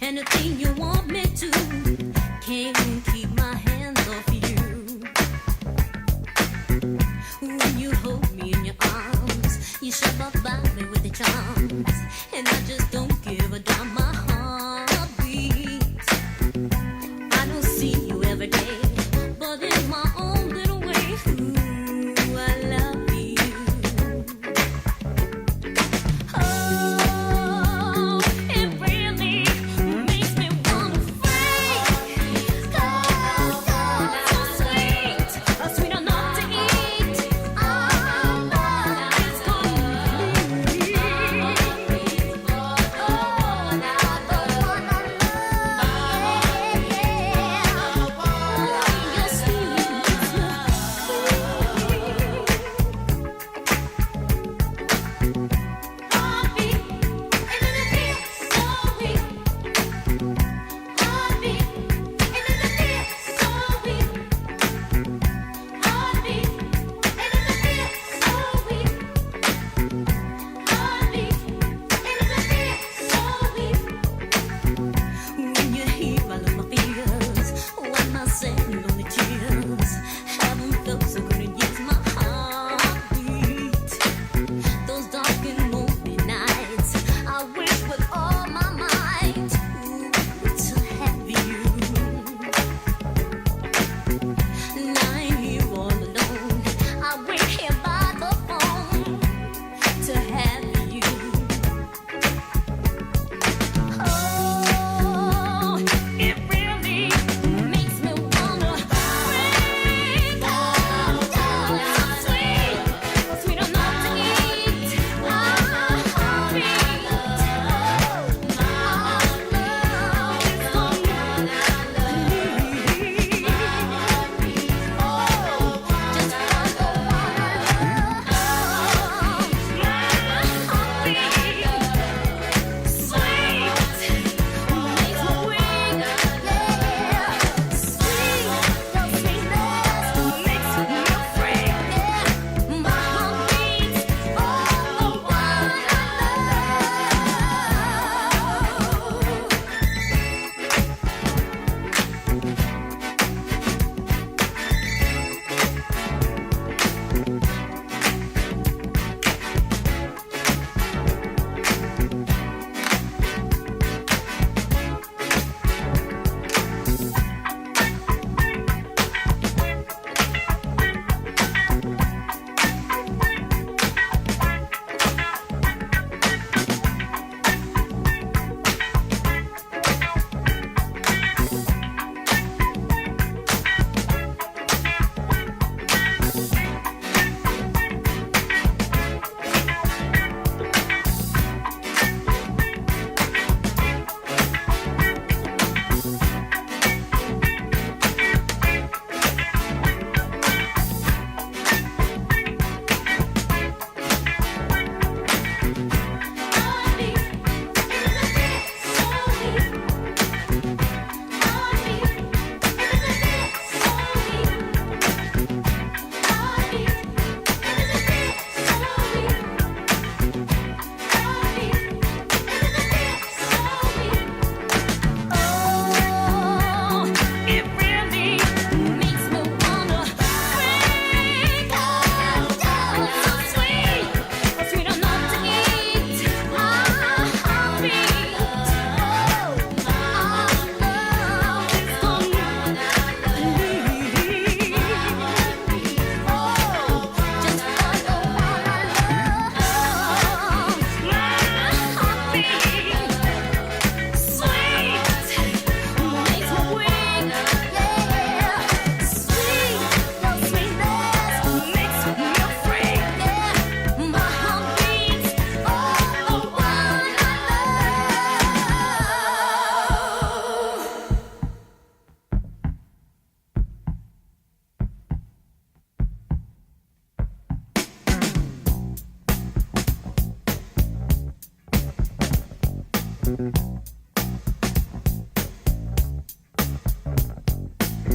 Anything you want me to, can't keep my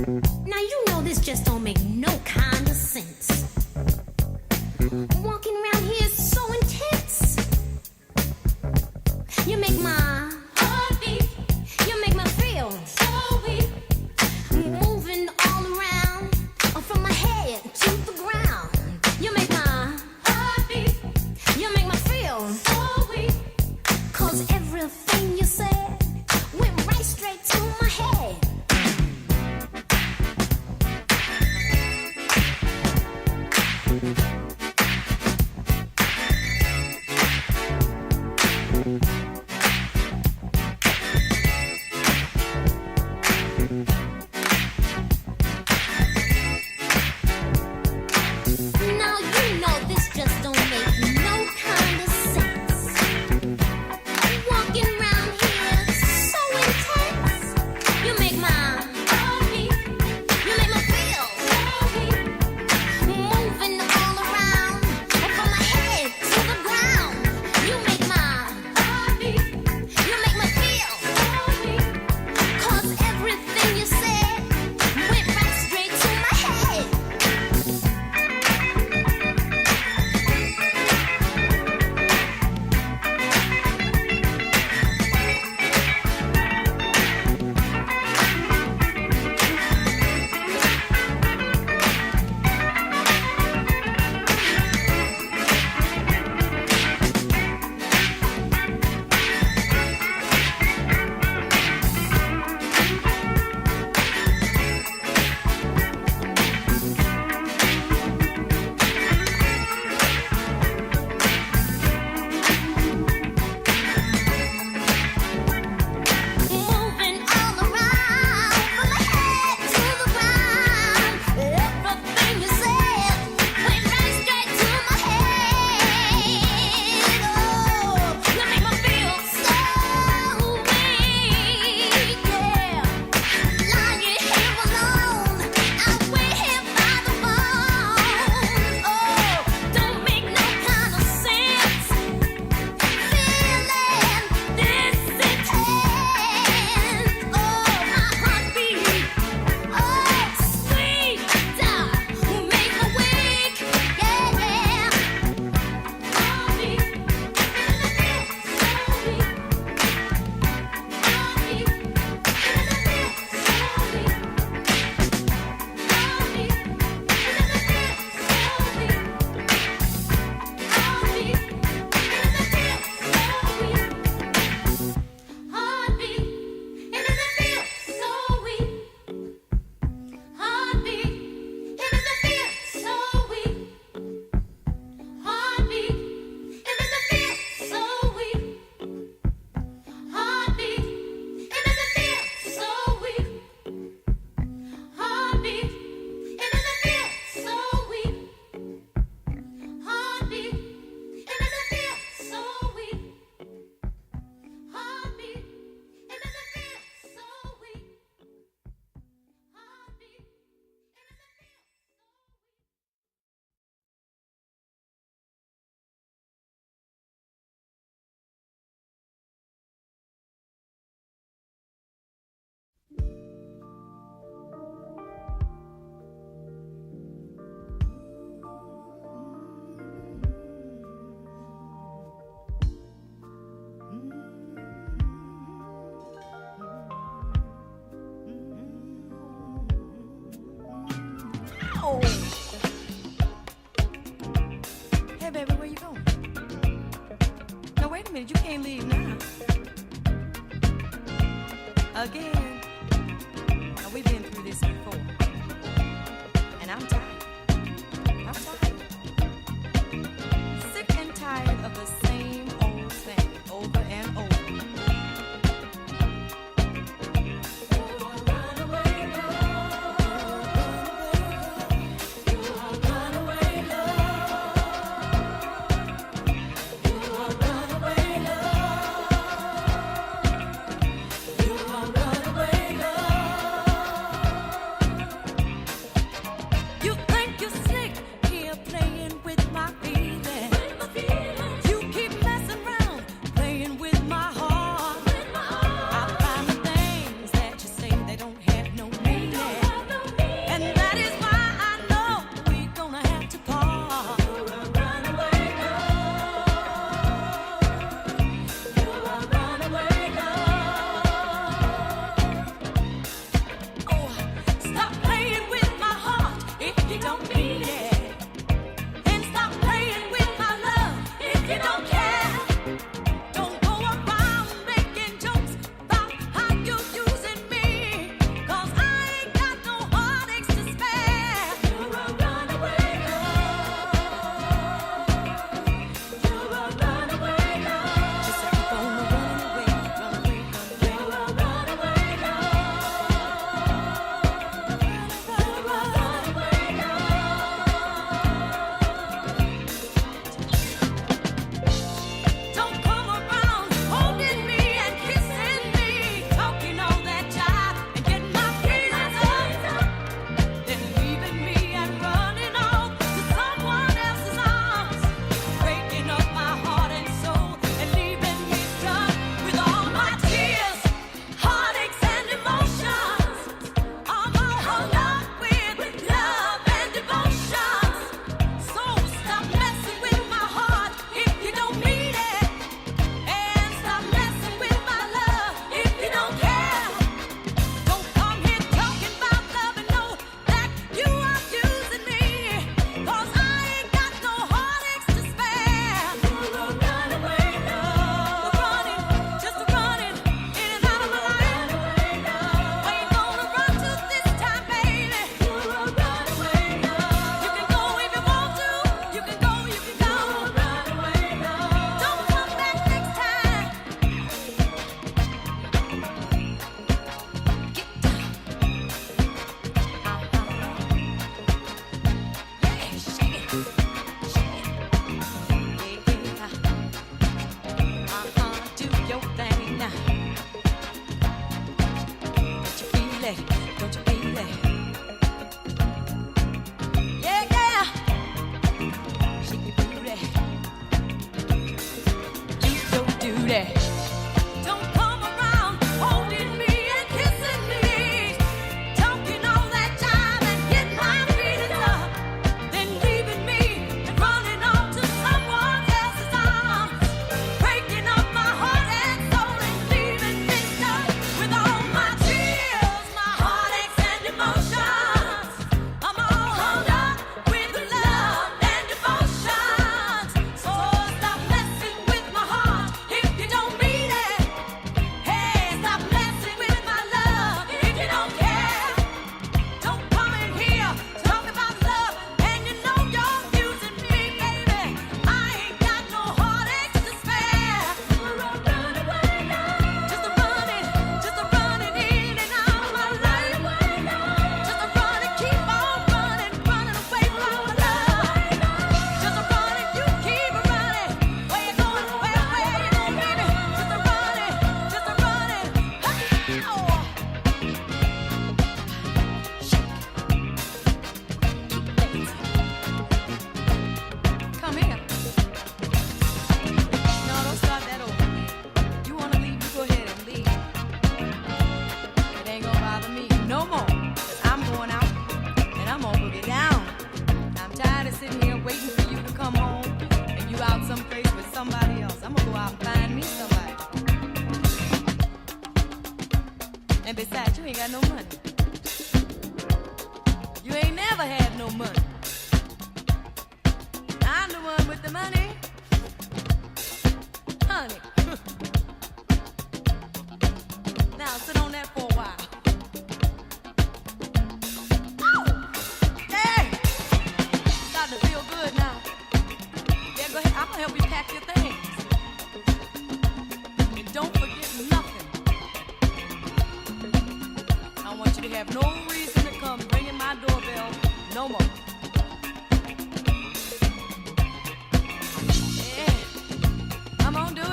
Now you know this just don't make no kind of sense. Walking around here is so intense. You make my heart beat. You make me feel so weak. Moving all around, from my head to the ground. You make my heart beat. You make me feel so weak. 'Cause everything you said went right straight to my head. Now you know this just don't make no kind of sense. Walking around here so intense. You make my heart beat. You make me feel so weak. Moving all around, from my head to the ground. You make my heart beat. You make me feel so weak. 'Cause everything you said went right straight to my head. Moving all around, from my head to the ground. Everything you said went right straight to my head. Oh, you make me feel so weak, yeah. Lying here alone, I'm way here by the phone. Oh, don't make no kind of sense. Feeling this intense. Oh, my heartbeat. Oh, sweet. Make me weak. Yeah, yeah. Heartbeat. So weak. Heartbeat. So Oh. Hey, baby, where you going? No, wait a minute. You can't leave now. Again. Now, we've been through this before. And I'm tired. I'm tired. Sick and tired of the same old thing over and over. Run away. I'll find me somebody. And besides, you ain't got no money. You ain't never had no money. I'm the one with the money. Honey. Now sit on that for a while. Hey! Starting to feel good now. Yeah, go ahead. I'm gonna help you pack your things. And don't forget nothing. I want you to have no reason to come ringing my doorbell no more. Yeah. Come on, do it.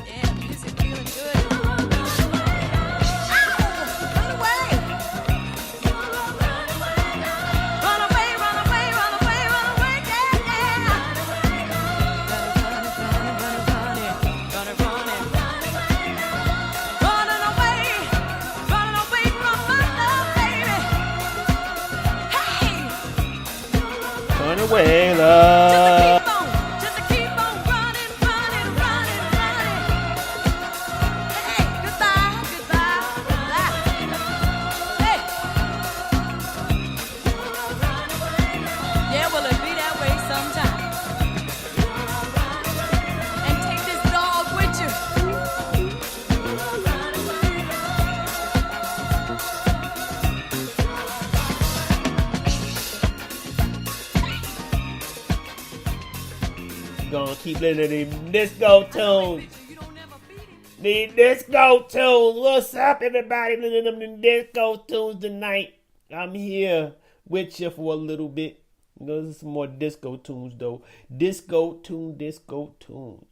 Yeah, this is feeling good. Ow! Run away! Run away, run away, run away, run away, yeah, yeah. Running away from my love, baby. Hey! Run away, love. Just to keep on running, running, running, running. Hey, goodbye, goodbye, goodbye. Hey. Yeah, well, it be that way sometimes. And take this dog with you. Gonna keep listening to them disco tunes. You don't never beat him. The disco tunes. What's up, everybody? Listening to them disco tunes tonight. I'm here with you for a little bit. There's some more disco tunes, though. Disco tunes.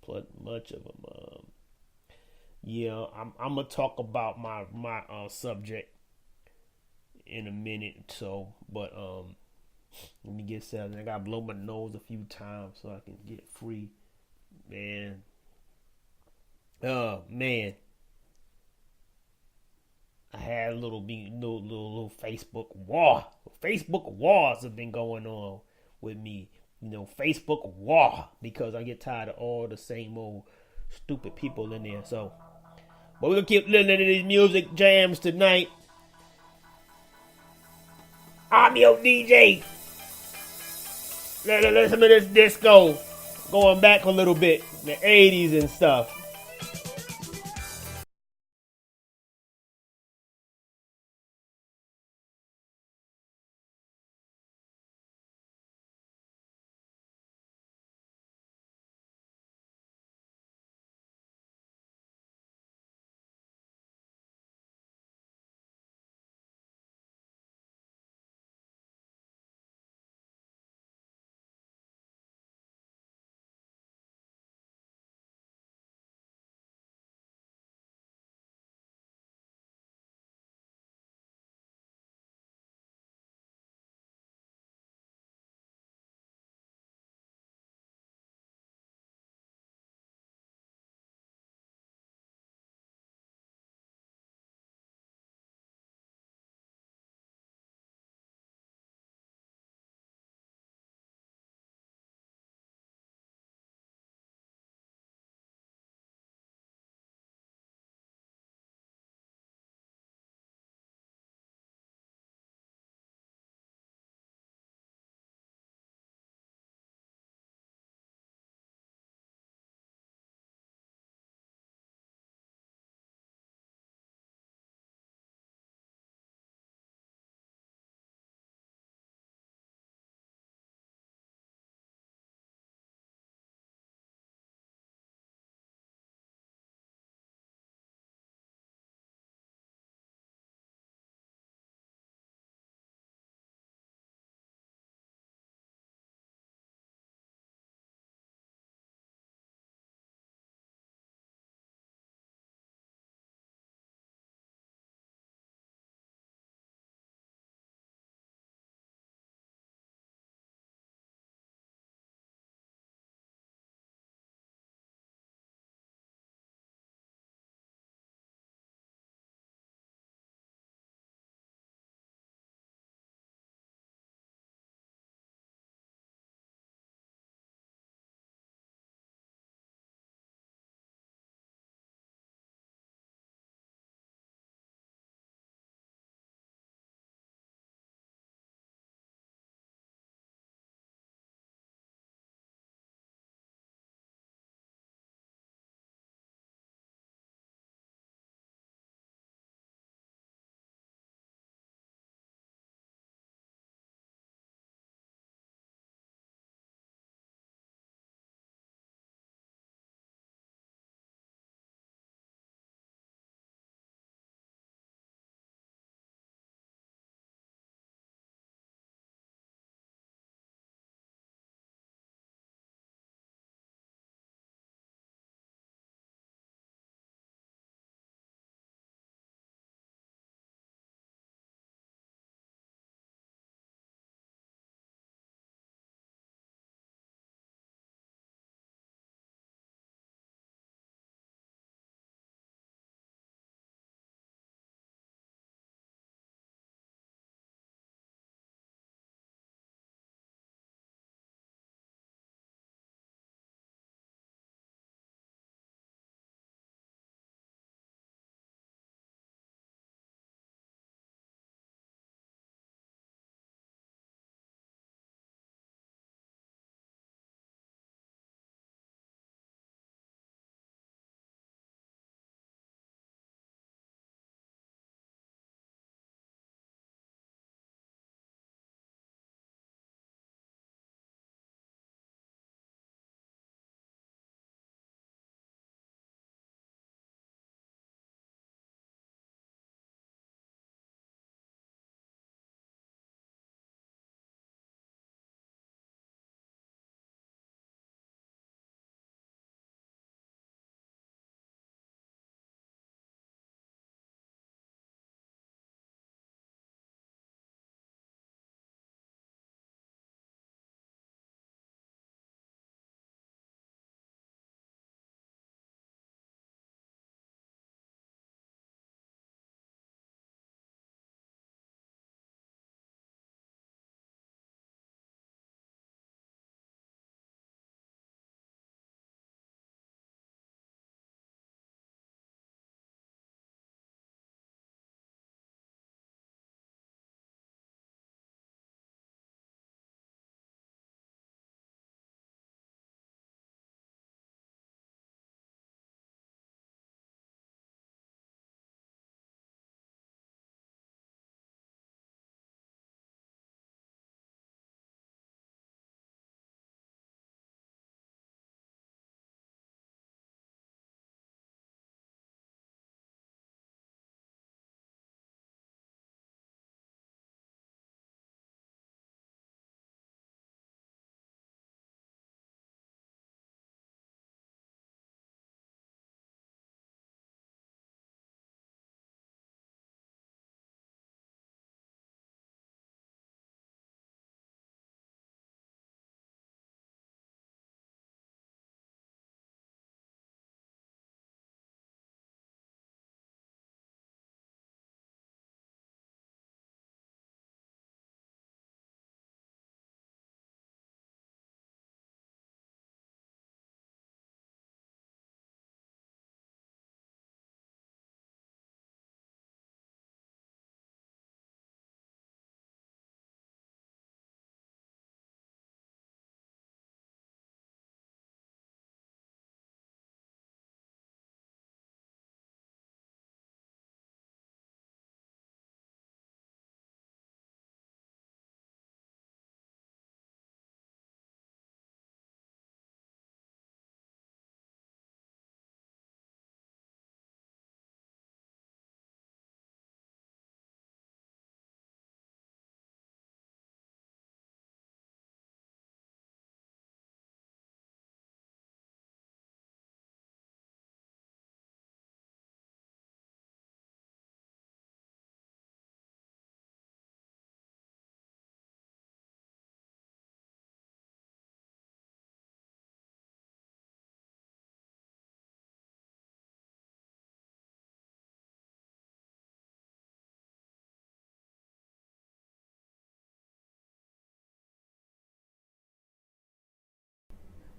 Plus much of them. Yeah, I'm gonna talk about my subject in a minute. So, but let me get settled. I gotta blow my nose a few times so I can get free, man. Oh man, I had a little Facebook war. Facebook wars have been going on with me. You know, Facebook war, because I get tired of all the same old stupid people in there. So, but we're gonna keep listening to these music jams tonight. I'm your DJ. Listen to this disco. Going back a little bit, the 80s and stuff.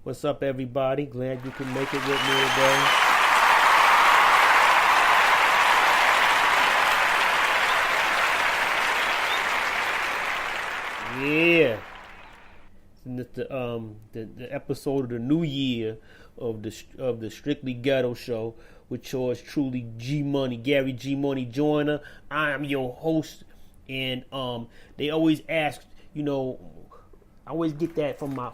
What's up, everybody? Glad you could make it with me today. Yeah. And it's the episode of the new year of the Strictly Ghetto Show with yours truly, G Money, Gary G Money Joyner. I am your host, and they always ask, you know, I always get that from my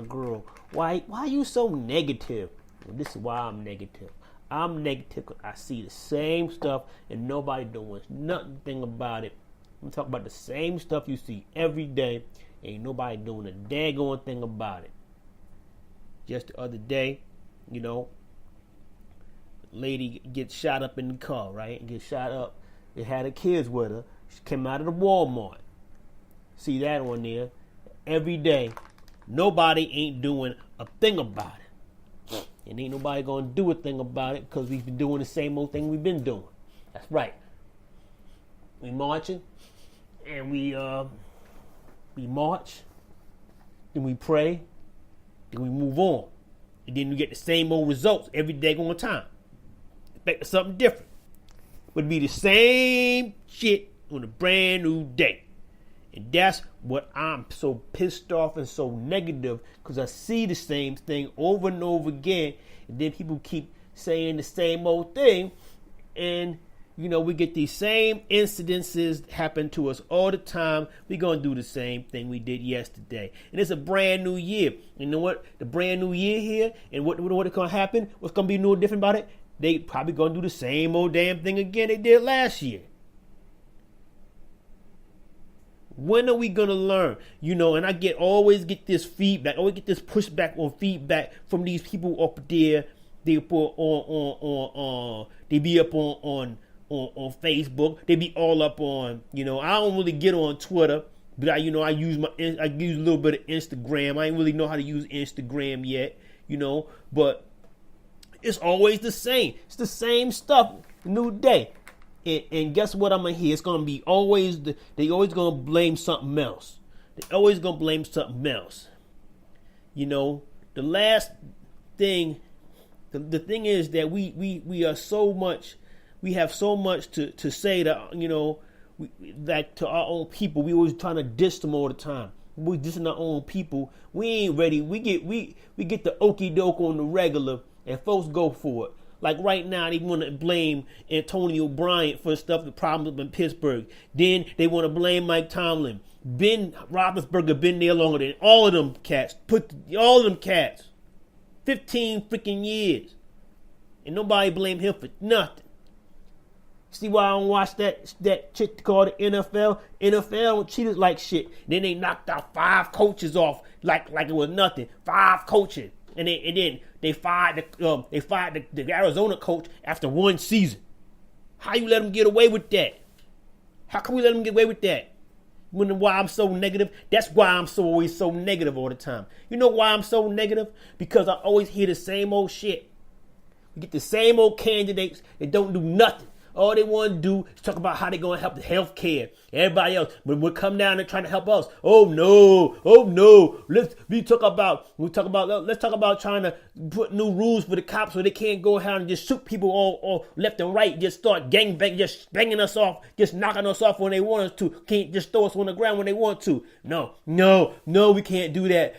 girl. Why are you so negative? Well, this is why I'm negative. I'm negative because I see the same stuff and nobody doing nothing about it. I'm talking about the same stuff you see every day. Ain't nobody doing a daggone thing about it. Just the other day, you know, lady gets shot up in the car, right? Gets shot up. They had her kids with her. She came out of the Walmart. See that on there every day. Nobody ain't doing a thing about it. And ain't nobody gonna do a thing about it because we've been doing the same old thing we've been doing. That's right. We marching and we march, then we pray, then we move on. And then we get the same old results every day on time. Expect something different. But it'd be the same shit on a brand new day. And that's what I'm so pissed off and so negative, because I see the same thing over and over again. And then people keep saying the same old thing. And, you know, we get these same incidences happen to us all the time. We're going to do the same thing we did yesterday. And it's a brand new year. You know what? The brand new year here, and what is going to happen? What's going to be new and different about it? They probably going to do the same old damn thing again they did last year. When are we going to learn? You know, and I always get this feedback, always get this pushback on feedback from these people up there. They put they be up on Facebook. They be all up on, you know, I don't really get on Twitter, but I use a little bit of Instagram. I ain't really know how to use Instagram yet, you know, but it's always the same. It's the same stuff, new day. And guess what I'm gonna hear? It's gonna be always they always gonna blame something else. They always gonna blame something else. You know, the last thing, the thing is that we are so much, we have so much to say that, you know, that to our own people. We always trying to diss them all the time. We dissing our own people. We ain't ready. We get the okie doke on the regular, and folks go for it. Like right now, they want to blame Antonio Bryant for stuff, the problems in Pittsburgh. Then they want to blame Mike Tomlin. Ben Roethlisberger been there longer than all of them cats. All of them cats. 15 freaking years. And nobody blame him for nothing. See why I don't watch that chick called the NFL? NFL treated like shit. Then they knocked out 5 coaches off like it was nothing. 5 coaches. And then they fired the Arizona coach after 1 season. How you let them get away with that? How can we let them get away with that? Wondering why I'm so negative? That's why I'm always so negative all the time. You know why I'm so negative? Because I always hear the same old shit. We get the same old candidates that don't do nothing. All they want to do is talk about how they're going to help the health care. Everybody else, when we come down and trying to help us, oh no. Let's talk about trying to put new rules for the cops so they can't go around and just shoot people all left and right, just start gangbanging, just banging us off, just knocking us off when they want us to. Can't just throw us on the ground when they want to. No, we can't do that.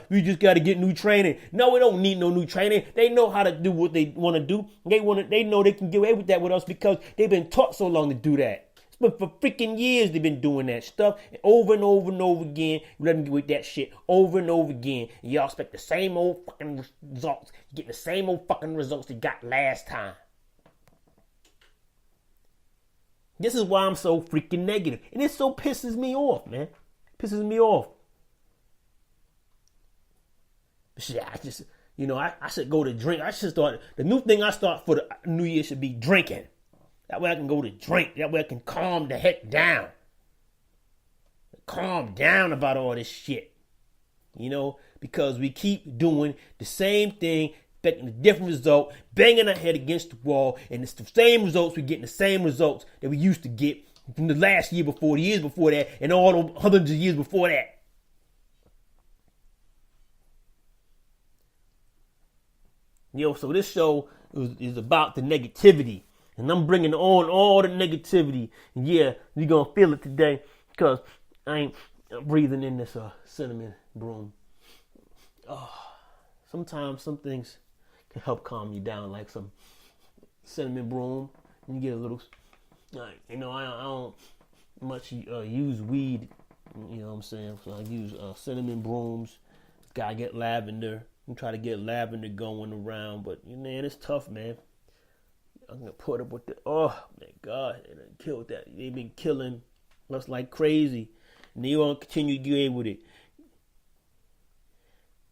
We just got to get new training. No, we don't need no new training. They know how to do what they want to do. They know they can get away with that with us because they've been taught so long to do that. But for freaking years, they've been doing that stuff over and over and over again. You let them get with that shit over and over again. And y'all expect the same old fucking results. You get the same old fucking results you got last time. This is why I'm so freaking negative. And it so pisses me off, man. Pisses me off. But shit, I should go to drink. I should start, the new thing I start for the new year should be drinking. That way I can go to drink. That way I can calm the heck down. Calm down about all this shit. You know, because we keep doing the same thing, expecting a different result, banging our head against the wall, and it's the same results. We're getting the same results that we used to get from the last year before, the years before that, and all the hundreds of years before that. So this show is about the negativity. And I'm bringing on all the negativity. And yeah, you're going to feel it today because I'm breathing in this cinnamon broom. Sometimes some things can help calm you down, like some cinnamon broom. And you get a little, I don't much use weed. You know what I'm saying? So I use cinnamon brooms. Gotta get lavender. I'm trying to get lavender going around, but man, it's tough, man. I'm gonna put up with the oh my God, and I killed that. They've been killing us like crazy, and they want to continue to get with it.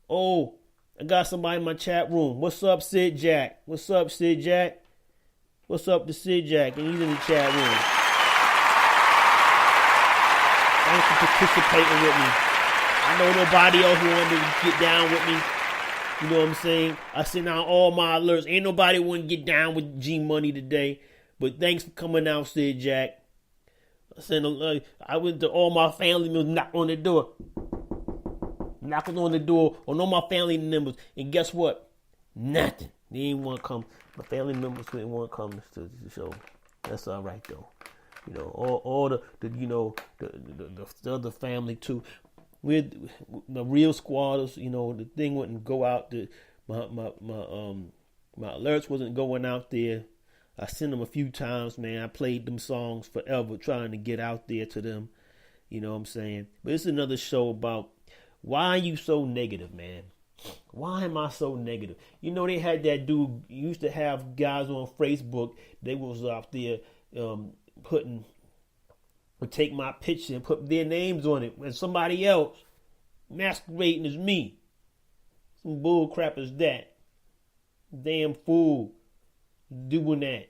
Oh, I got somebody in my chat room. What's up, Sid Jack? What's up, Sid Jack? What's up to Sid Jack? And he's in the chat room. Thanks for participating with me. I know nobody else wanted to get down with me. You know what I'm saying? I sent out all my alerts. Ain't nobody want to get down with G Money today. But thanks for coming out, Sid Jack. I went to all my family members, knocking on the door. Knocking on the door on all my family members. And guess what? Nothing. They didn't want to come. My family members didn't want to come to the show. That's all right, though. You know, all the the other family, too. We're the real squatters, you know, the thing wouldn't go out. My alerts wasn't going out there. I sent them a few times, man. I played them songs forever, trying to get out there to them. You know what I'm saying? But it's another show about why are you so negative, man? Why am I so negative? You know, they had that dude, used to have guys on Facebook, they was out there would take my picture and put their names on it and somebody else masquerading as me. Some bull crap is that. Damn fool doing that.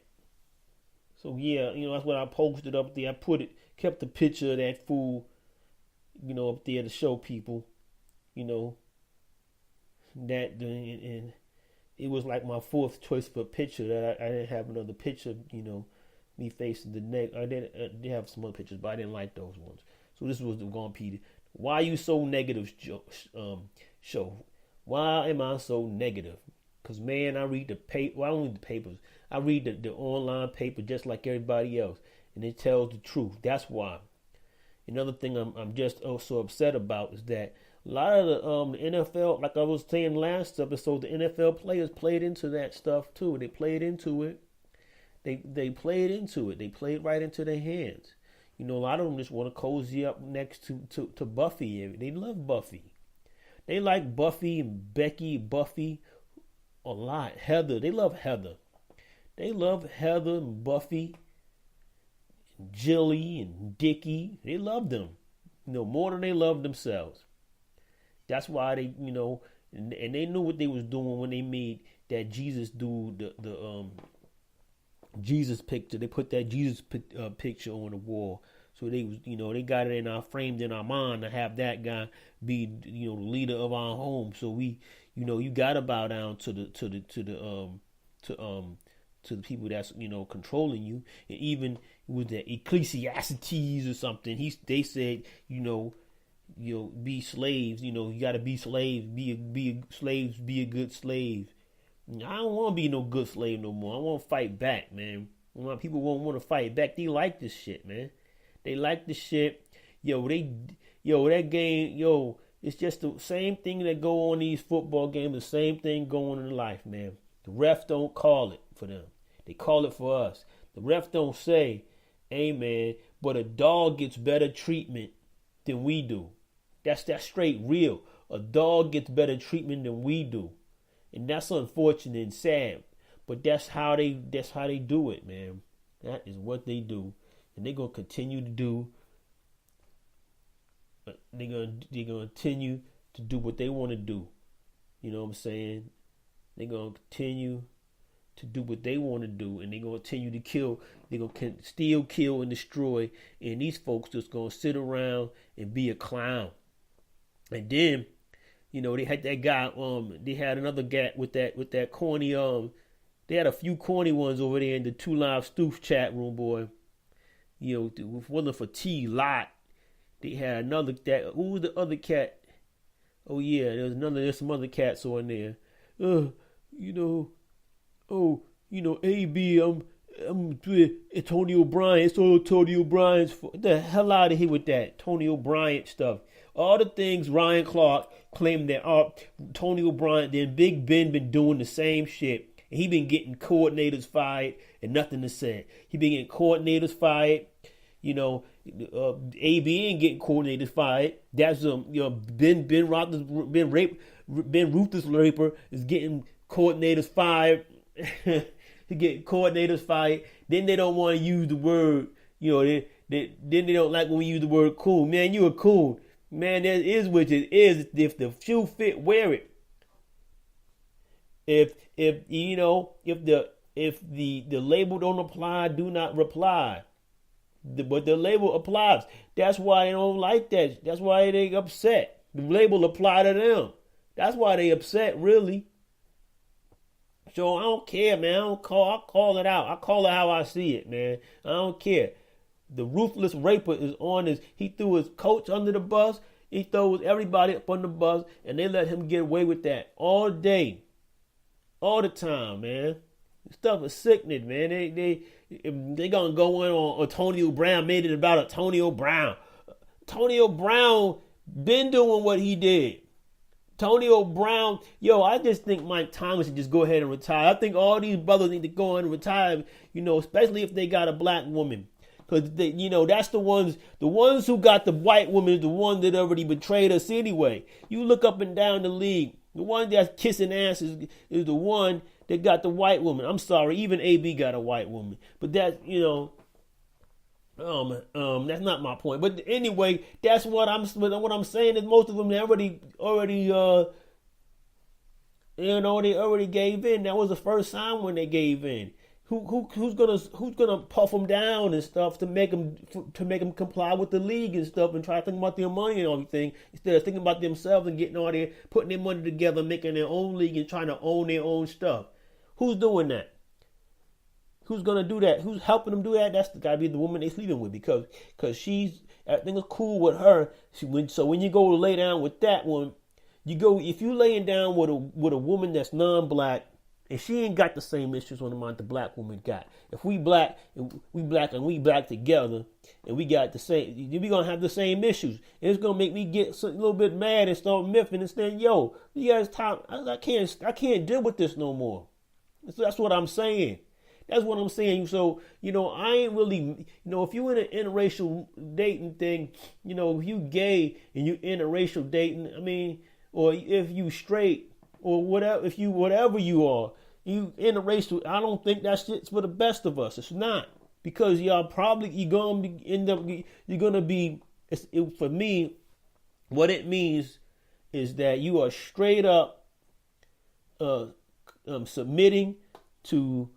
So yeah, you know, that's what I posted up there. I kept the picture of that fool, you know, up there to show people, you know, that, and it was like my fourth choice for a picture that I didn't have another picture, you know, me facing the neck. I did have some other pictures, but I didn't like those ones. So this was the Gone Peter. Why are you so negative, show? Why am I so negative? Because, man, I read the paper. Well, I don't read the papers. I read the online paper just like everybody else. And it tells the truth. That's why. Another thing I'm just also upset about is that a lot of the NFL, like I was saying last episode, the NFL players played into that stuff too. They played into it. They played into it. They played right into their hands. You know, a lot of them just want to cozy up next to Buffy. They love Buffy. They like Buffy and Becky, Buffy a lot. Heather. They love Heather. They love Heather and Buffy, and Jilly and Dickie. They love them, you know, more than they love themselves. That's why they, you know, and they knew what they was doing when they made that Jesus dude, the Jesus picture. They put that Jesus picture on the wall. So they was, you know, they got it framed in our mind to have that guy be, you know, the leader of our home. So we, you know, you got to bow down to the people that's, you know, controlling you. And even with the Ecclesiastes or something, they said, you know, be slaves. You know, you got to be slaves. Be slaves. Be a good slave. I don't want to be no good slave no more. I want to fight back, man. People won't want to fight back. They like this shit, man. They like the shit. That game, it's just the same thing that go on these football games, the same thing going in life, man. The ref don't call it for them. They call it for us. The ref don't say, hey, man, but a dog gets better treatment than we do. That's straight real. A dog gets better treatment than we do. And that's unfortunate and sad. But that's how they do it, man. That is what they do. And they're gonna continue to do. They're gonna continue to do what they want to do. You know what I'm saying? They're gonna continue to do what they want to do, and they're gonna continue to kill. They're gonna steal, kill, and destroy. And these folks just gonna sit around and be a clown. And then, you know, they had that guy. They had another guy with that corny. They had a few corny ones over there in the Two Live Stoof chat room, boy. You know, if it wasn't for T Lot, they had another that. Who was the other cat? Oh yeah, there's some other cats on there. you know, oh, AB, I'm with Tony O'Brien. It's all Tony O'Brien's fault. Get the hell out of here with that Tony O'Brien stuff. All the things Ryan Clark claimed that Tony O'Brien, then Big Ben been doing the same shit. And he been getting coordinators fired and nothing to say. He been getting coordinators fired. AB ain't getting coordinators fired. That's Ben Roethlisberger is getting coordinators fired. He getting coordinators fired. Then they don't want to use the word. Then they don't like when we use the word cool. Man, you a cool. Man, that is what it is. If the shoe fit, wear it. If the label don't apply, do not reply. But the label applies. That's why they don't like that. That's why they upset. The label apply to them. That's why they upset, really. So I don't care, man. I call it out. I call it how I see it, man. I don't care. The ruthless raper is on his. He threw his coach under the bus. He throws everybody up on the bus, and they let him get away with that all day, all the time, man. Stuff is sickening, man. They gonna go in on Antonio Brown. Made it about Antonio Brown. Antonio Brown been doing what he did. Antonio Brown, I just think Mike Thomas should just go ahead and retire. I think all these brothers need to go and retire, especially if they got a black woman. Because, that's the ones who got the white woman is the one that already betrayed us anyway. You look up and down the league. The one that's kissing ass is the one that got the white woman. I'm sorry, even AB got a white woman. But that's, that's not my point. But anyway, that's what I'm saying is most of them already they already gave in. That was the first time when they gave in. Who's gonna puff them down and stuff to make them comply with the league and stuff and try to think about their money and everything instead of thinking about themselves and getting all their putting their money together, making their own league and trying to own their own stuff. Who's doing that? Who's gonna do that? Who's helping them do that? That's gotta be the woman they're sleeping with because she's everything is cool with her. So when you go to lay down with that one, if you laying down with a woman that's non-black. And she ain't got the same issues on the mind the black woman got. If we black and we black together, and we got the same, we gonna have the same issues. And it's gonna make me get a little bit mad and start miffing and saying, "Yo, you guys, time, I can't deal with this no more." So that's what I'm saying. That's what I'm saying. So I ain't really, if you in an interracial dating thing, if you gay and you interracial dating, or if you straight. Or whatever, if you whatever you are, you interracial. I don't think that shit's for the best of us. It's not because you're gonna be. For me, what it means is that you are straight up submitting to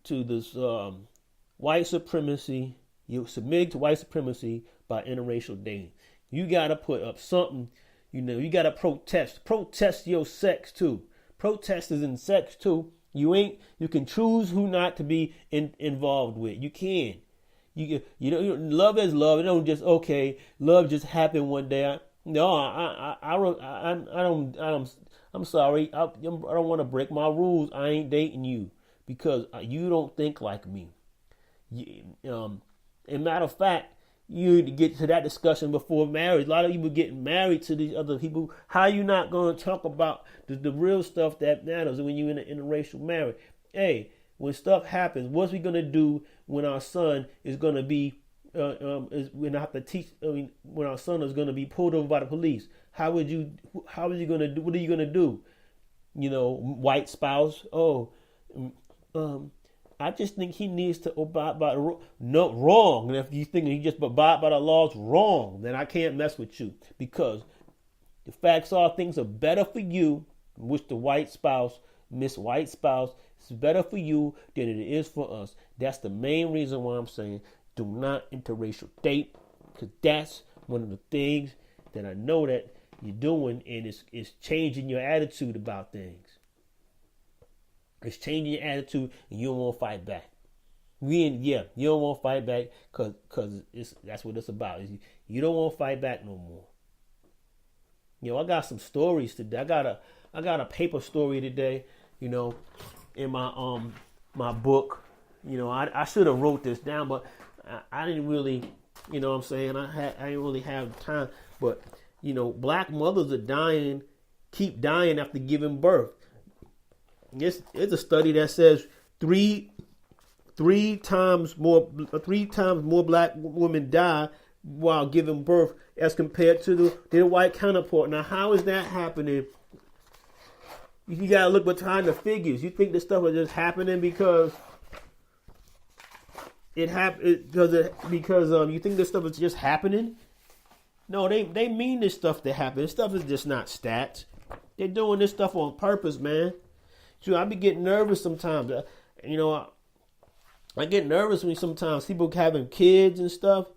this white supremacy. You're submitting to white supremacy by interracial dating. You gotta put up something. You gotta protest. Protest your sex too. Protest is in sex too. You can choose who not to be involved with. You can. Love is love. It don't just love just happened one day. I don't. I'm sorry. I don't want to break my rules. I ain't dating you because you don't think like me. And matter of fact. You need to get to that discussion before marriage. A lot of people getting married to these other people. How you not going to talk about the real stuff that matters when you're in an interracial marriage? Hey, when stuff happens, what's we going to do when our son is going to be, when our son is going to be pulled over by the police? How are you going to do? What are you going to do? White spouse. I just think he needs to abide by the rule. No, wrong. And if you think he just abide by the laws, wrong. Then I can't mess with you because the facts are things are better for you, which the white spouse, Miss White spouse, is better for you than it is for us. That's the main reason why I'm saying do not interracial date because that's one of the things that I know that you're doing and it's changing your attitude about things. It's changing your attitude, and you don't want to fight back. You don't want to fight back because that's what it's about. You don't want to fight back no more. I got some stories today. I got a paper story today, you know, in my book. You know, I should have wrote this down, but I didn't really, you know what I'm saying? I didn't really have time. But, you know, black mothers are keep dying after giving birth. It's a study that says three times more black women die while giving birth as compared to their white counterpart. Now, how is that happening? You gotta look behind the figures. You think this stuff is just happening because you think this stuff is just happening? No, they mean this stuff to happen. This stuff is just not stats. They're doing this stuff on purpose, man. So I be getting nervous sometimes. You know, I get nervous when sometimes people having kids and stuff.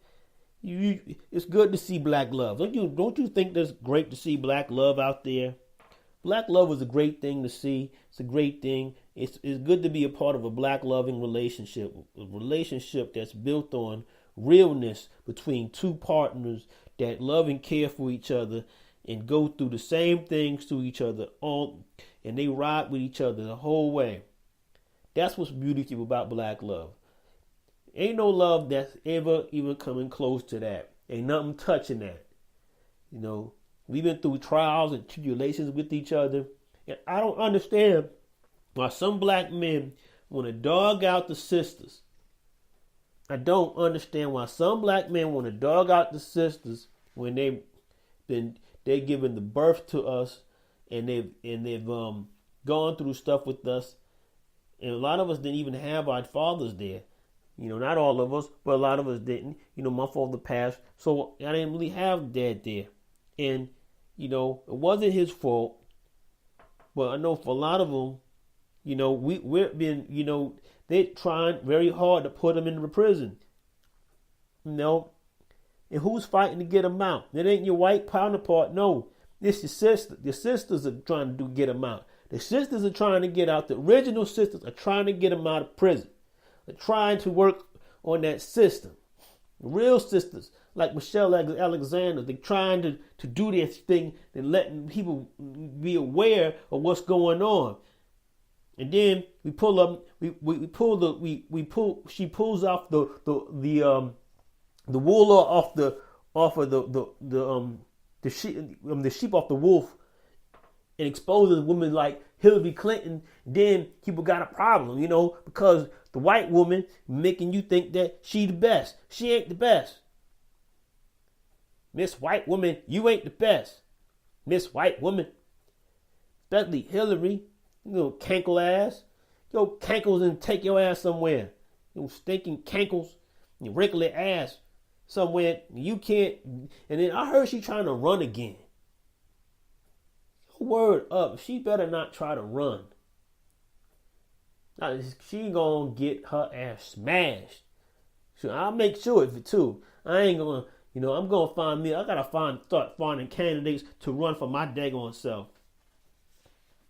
It's good to see black love. Don't you think that's great to see black love out there? Black love is a great thing to see. It's a great thing. It's good to be a part of a black loving relationship. A relationship that's built on realness between two partners that love and care for each other and go through the same things to each other and they ride with each other the whole way. That's what's beautiful about black love. Ain't no love that's ever even coming close to that. Ain't nothing touching that. You know, we've been through trials and tribulations with each other. And I don't understand why some black men want to dog out the sisters. I don't understand why some black men want to dog out the sisters when they're giving the birth to us and they've gone through stuff with us. And a lot of us didn't even have our fathers there. You know, not all of us, but a lot of us didn't. You know, my father passed, so I didn't really have dad there. And, you know, it wasn't his fault. But I know for a lot of them, you know, we've been, you know, they're trying very hard to put them in the prison. You know, and who's fighting to get them out? It ain't your white counterpart. No, it's your sister. Your sisters are trying to get them out. The sisters are trying to get out. The original sisters are trying to get them out of prison. They're trying to work on that system. The real sisters, like Michelle Alexander, they're trying to do this thing and letting people be aware of what's going on. And then we pull up, she pulls off the wool off of the sheep off the wolf and exposes women like Hillary Clinton. Then people got a problem, you know, because the white woman making you think that she the best. She ain't the best. Miss White Woman, you ain't the best. Miss White Woman, especially Hillary, you know, cankle ass. Yo, cankles and take your ass somewhere. You stinking cankles, you wrinkly ass somewhere. You can't. And then I heard she trying to run again. Word up, she better not try to run. She gonna get her ass smashed. So I'll make sure of it too. I ain't gonna, you know, I'm gonna find me. I gotta start finding candidates to run for my daggone self.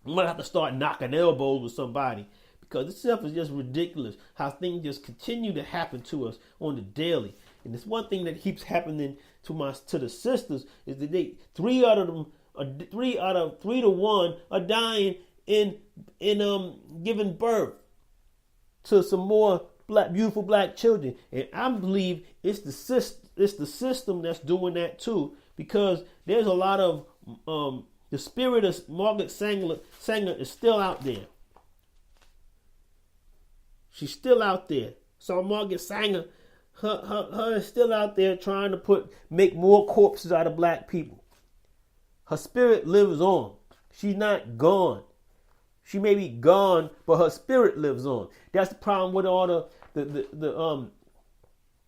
I'm gonna have to start knocking elbows with somebody because this stuff is just ridiculous. How things just continue to happen to us on the daily. And this one thing that keeps happening to the sisters is that three out of 3 to 1 are dying in giving birth to some more beautiful black children. And I believe it's the system that's doing that too, because there's a lot of the spirit of Margaret Sanger is still out there. She's still out there. So Margaret Sanger, her is still out there trying to make more corpses out of black people. Her spirit lives on. She's not gone. She may be gone, but her spirit lives on. That's the problem with all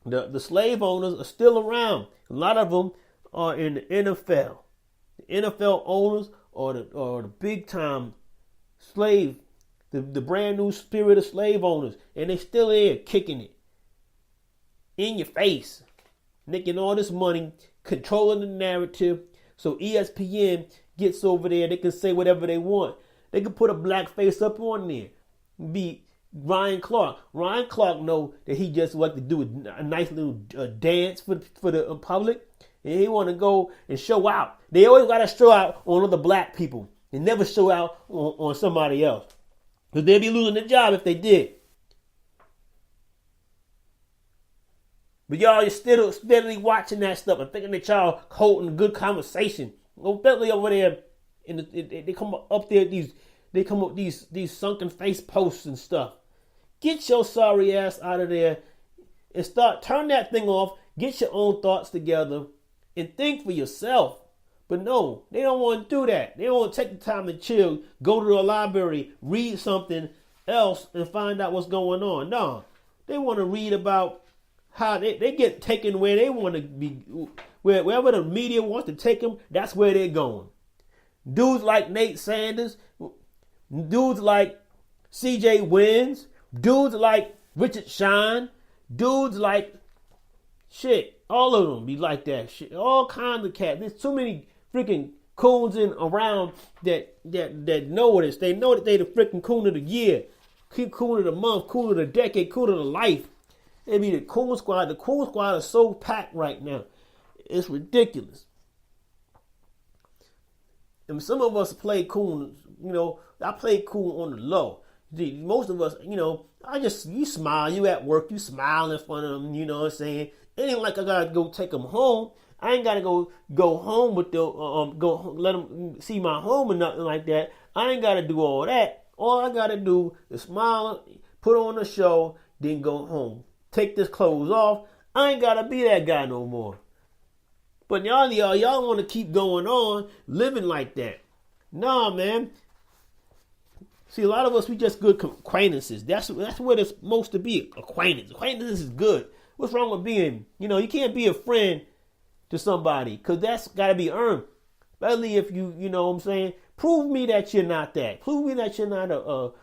the slave owners are still around. A lot of them are in the NFL. The NFL owners are the big time slave, the brand new spirit of slave owners, and they still there kicking it in your face, making all this money, controlling the narrative. So ESPN gets over there. They can say whatever they want. They can put a black face up on there. Be Ryan Clark. Ryan Clark know that he just like to do a nice little dance for the public. And he want to go and show out. They always got to show out on other black people. They never show out on somebody else. Because they'd be losing their job if they did. But y'all are still steadily watching that stuff and thinking that y'all holding a good conversation. Go Bentley over there, and they come up there they come up these sunken face posts and stuff. Get your sorry ass out of there and turn that thing off. Get your own thoughts together and think for yourself. But no, they don't want to do that. They don't want to take the time to chill, go to the library, read something else, and find out what's going on. No, they want to read about how they get taken where they want to be, wherever the media wants to take them, that's where they're going. Dudes like Nate Sanders, dudes like CJ Wins, dudes like Richard Shine, dudes like shit, all of them be like that shit. All kinds of cats. There's too many freaking coons in around that know this. They know that they the freaking coon of the year, coon of the month, coon of the decade, coon of the life. They be the coon squad. The coon squad is so packed right now. It's ridiculous. And some of us play coon, I play coon on the low. Most of us, you smile. You at work, you smile in front of them, you know what I'm saying? It ain't like I gotta go take them home. I ain't gotta go home with the, let them see my home or nothing like that. I ain't gotta do all that. All I gotta do is smile, put on a show, then go home. Take this clothes off. I ain't gotta be that guy no more. But y'all want to keep going on living like that. Nah, man. See, a lot of us, we just good acquaintances. That's what it's supposed to be. Acquaintances is good. What's wrong with being? You can't be a friend to somebody because that's got to be earned. Especially if you know what I'm saying. Prove me that you're not that. Prove me that you're not a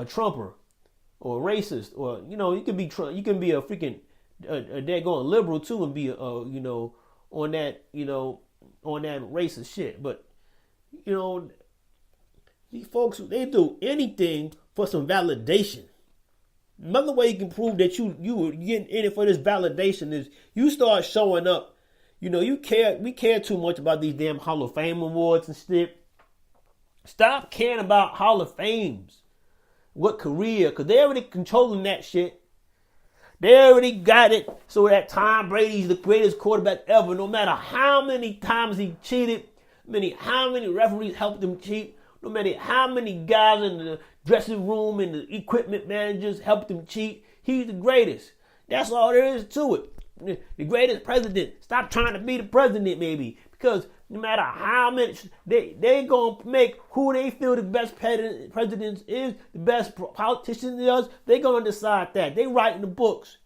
Trumper. Or racist, or you can be a freaking a daggone liberal too, and be on that racist shit. But these folks, they do anything for some validation. Another way you can prove that you were getting in it for this validation is you start showing up. We care too much about these damn Hall of Fame awards and shit. Stop caring about Hall of Fames. What career? Because they're already controlling that shit. They already got it so that Tom Brady's the greatest quarterback ever. No matter how many times he cheated, how many referees helped him cheat, no matter how many guys in the dressing room and the equipment managers helped him cheat, he's the greatest. That's all there is to it. The greatest president. Stop trying to be the president, maybe. Because no matter how much they gonna make who they feel the best president is, the best politician is, they gonna decide that. They writing the books.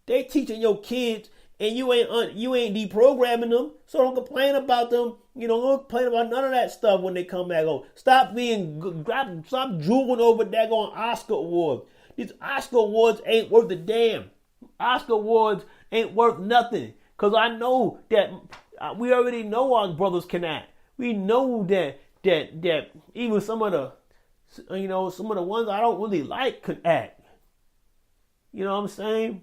They teaching your kids, and you ain't deprogramming them. So don't complain about them. Don't complain about none of that stuff when they come back home. Stop drooling over daggone Oscar awards. These Oscar awards ain't worth a damn. Oscar awards ain't worth nothing. Cause I know that. We already know our brothers can act. We know that even some of the ones I don't really like can act. You know what I'm saying?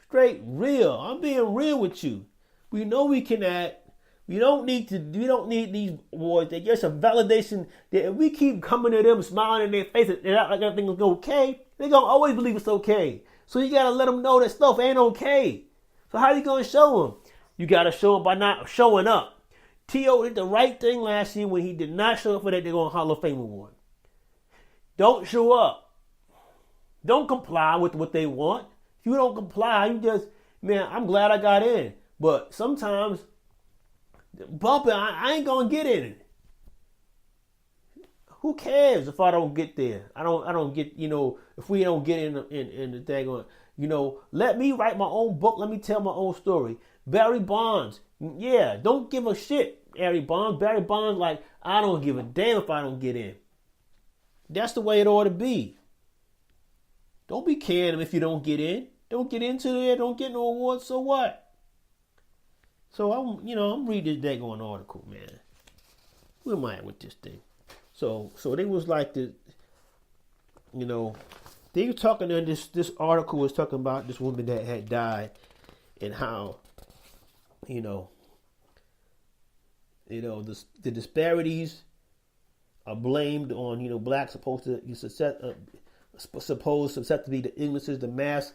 Straight real. I'm being real with you. We know we can act. We don't need these awards. They're just a validation that if we keep coming to them, smiling in their faces, and act like everything is okay, they're gonna always believe it's okay. So you gotta let them know that stuff ain't okay. So how you gonna show them? You got to show up by not showing up. T.O. did the right thing last year when he did not show up for that daggone Hall of Fame award. Don't show up. Don't comply with what they want. If you don't comply, you just, I'm glad I got in. But sometimes, bumping, I ain't going to get in it. Who cares if I don't get there? I don't get, if we don't get in the daggone, let me write my own book. Let me tell my own story. Barry Bonds, don't give a shit, Barry Bonds. Barry Bonds, like, I don't give a damn if I don't get in. That's the way it ought to be. Don't be caring if you don't get in. Don't get into there, don't get no awards, so what? So I'm reading this daggone article, man. Where am I at with this thing? So they was like they were talking in this article was talking about this woman that had died and how the disparities are blamed on, blacks supposed to be the illnesses, the mass,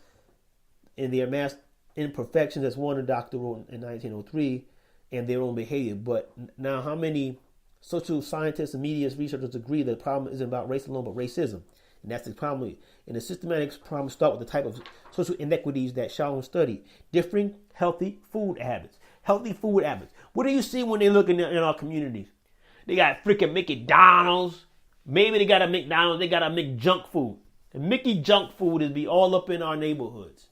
and their mass imperfections, as one doctor wrote in 1903, and their own behavior. But now, how many social scientists and media researchers agree that the problem isn't about race alone, but racism? And that's the problem. And the systematic problems start with the type of social inequities that Shalom studied. Differing healthy food habits. Healthy food habits. What do you see when they look in our communities? They got freaking McDonald's. Maybe they got a McDonald's. They got a McJunk food. And Mickey junk food is be all up in our neighborhoods.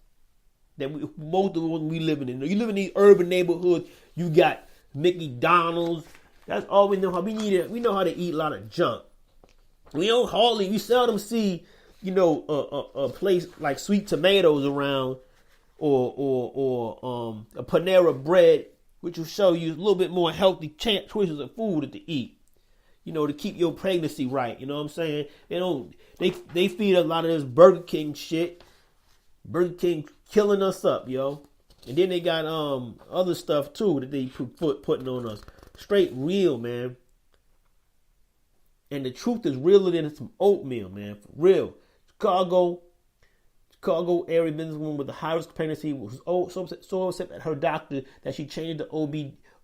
Most of the ones we live in. You live in these urban neighborhoods. You got McDonald's. That's all we know how we need it. We know how to eat a lot of junk. We seldom see, a place like Sweet Tomatoes around, or a Panera Bread, which will show you a little bit more healthy choices of food to eat, to keep your pregnancy right. You know what I'm saying? They feed a lot of this Burger King shit. Burger King killing us up, yo. And then they got other stuff too that they putting on us. Straight real, man. And the truth is realer than some oatmeal, man. For real. Chicago area businesswoman with the highest pregnancy was so upset at her doctor that she changed the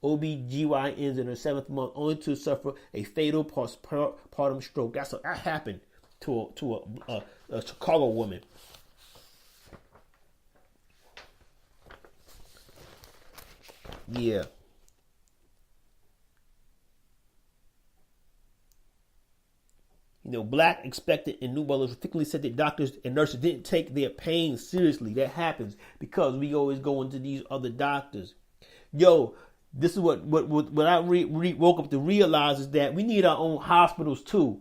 OBGYNs in her 7th month, only to suffer a fatal postpartum stroke. That happened to a Chicago woman. Yeah. Black expected and New Orleans particularly said that doctors and nurses didn't take their pain seriously. That happens because we always go into these other doctors. Yo, this is what I woke up to realize is that we need our own hospitals too.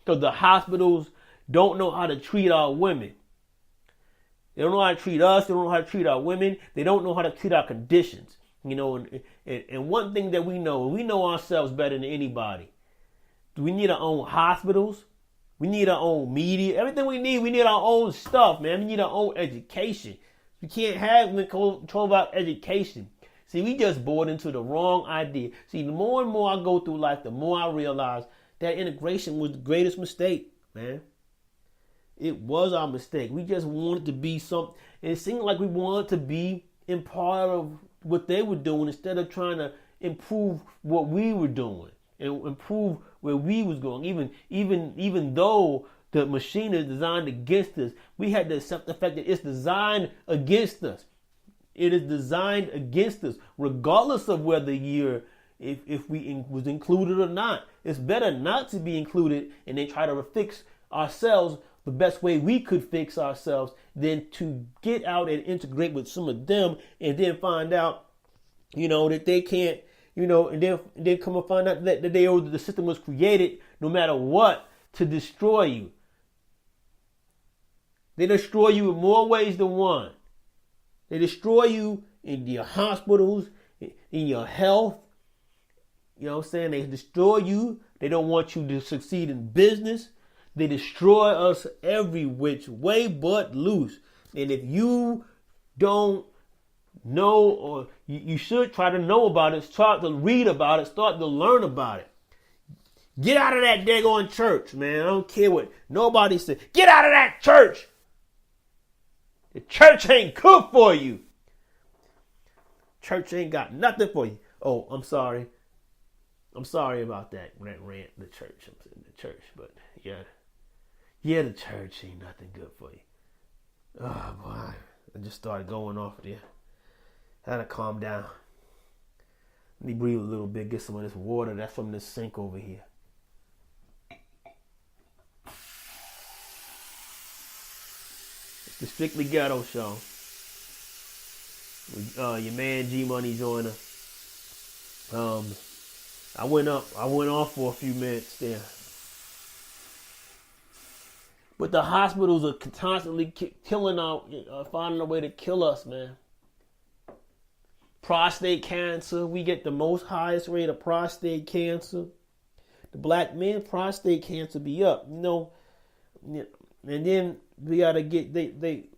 Because the hospitals don't know how to treat our women. They don't know how to treat us. They don't know how to treat our women. They don't know how to treat our conditions. And one thing that we know ourselves better than anybody. We need our own hospitals. We need our own media. Everything we need our own stuff, man. We need our own education. We can't have control about education. See, we just bought into the wrong idea. See, the more and more I go through life, the more I realize that integration was the greatest mistake, man. It was our mistake. We just wanted to be something. And it seemed like we wanted to be in part of what they were doing instead of trying to improve what we were doing and improve where we was going. Even though the machine is designed against us, we had to accept the fact that it's designed against us. It is designed against us, regardless of whether if we was included or not. It's better not to be included and then try to fix ourselves the best way we could fix ourselves than to get out and integrate with some of them and then find out, that they can't, and then come and find out that the system was created no matter what to destroy you. They destroy you in more ways than one. They destroy you in your hospitals, in your health. You know what I'm saying? They destroy you. They don't want you to succeed in business. They destroy us every which way but loose. And if you don't know, or you should try to know about it, start to read about it, start to learn about it. Get out of that daggone church, man. I don't care what nobody says. Get out of that church. The church ain't good for you. Church ain't got nothing for you. Oh, I'm sorry. I'm sorry about that rant. The church. I'm saying the church, but yeah. Yeah, the church ain't nothing good for you. Oh, boy. I just started going off there. I had to calm down. Let me breathe a little bit, get some of this water that's from this sink over here. It's the Strictly Ghetto Show. Your man G Money joiner. I went off for a few minutes there. But the hospitals are constantly killing out, finding a way to kill us, man. Prostate cancer, we get the highest rate of prostate cancer. The black men, prostate cancer be up, and then we gotta get they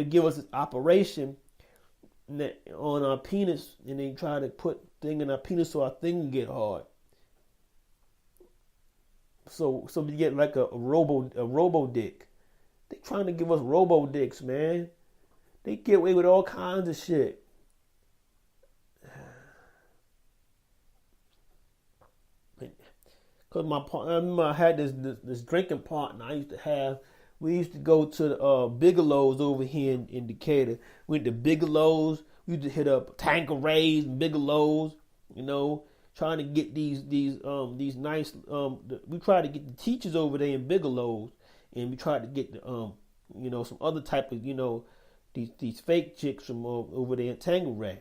give us an operation on our penis, and they try to put thing in our penis so our thing can get hard. so we get like a robo dick. They trying to give us robo dicks, man. They get away with all kinds of shit. Cause I remember I had this drinking partner I used to have. We used to go to the Bigelow's over here in Decatur. We went to Bigelow's. We used to hit up Tanqueray's and Bigelow's. You know, trying to get these nice. We tried to get the teachers over there in Bigelow's, and we tried to get the some other type of these fake chicks from over there in Tanqueray,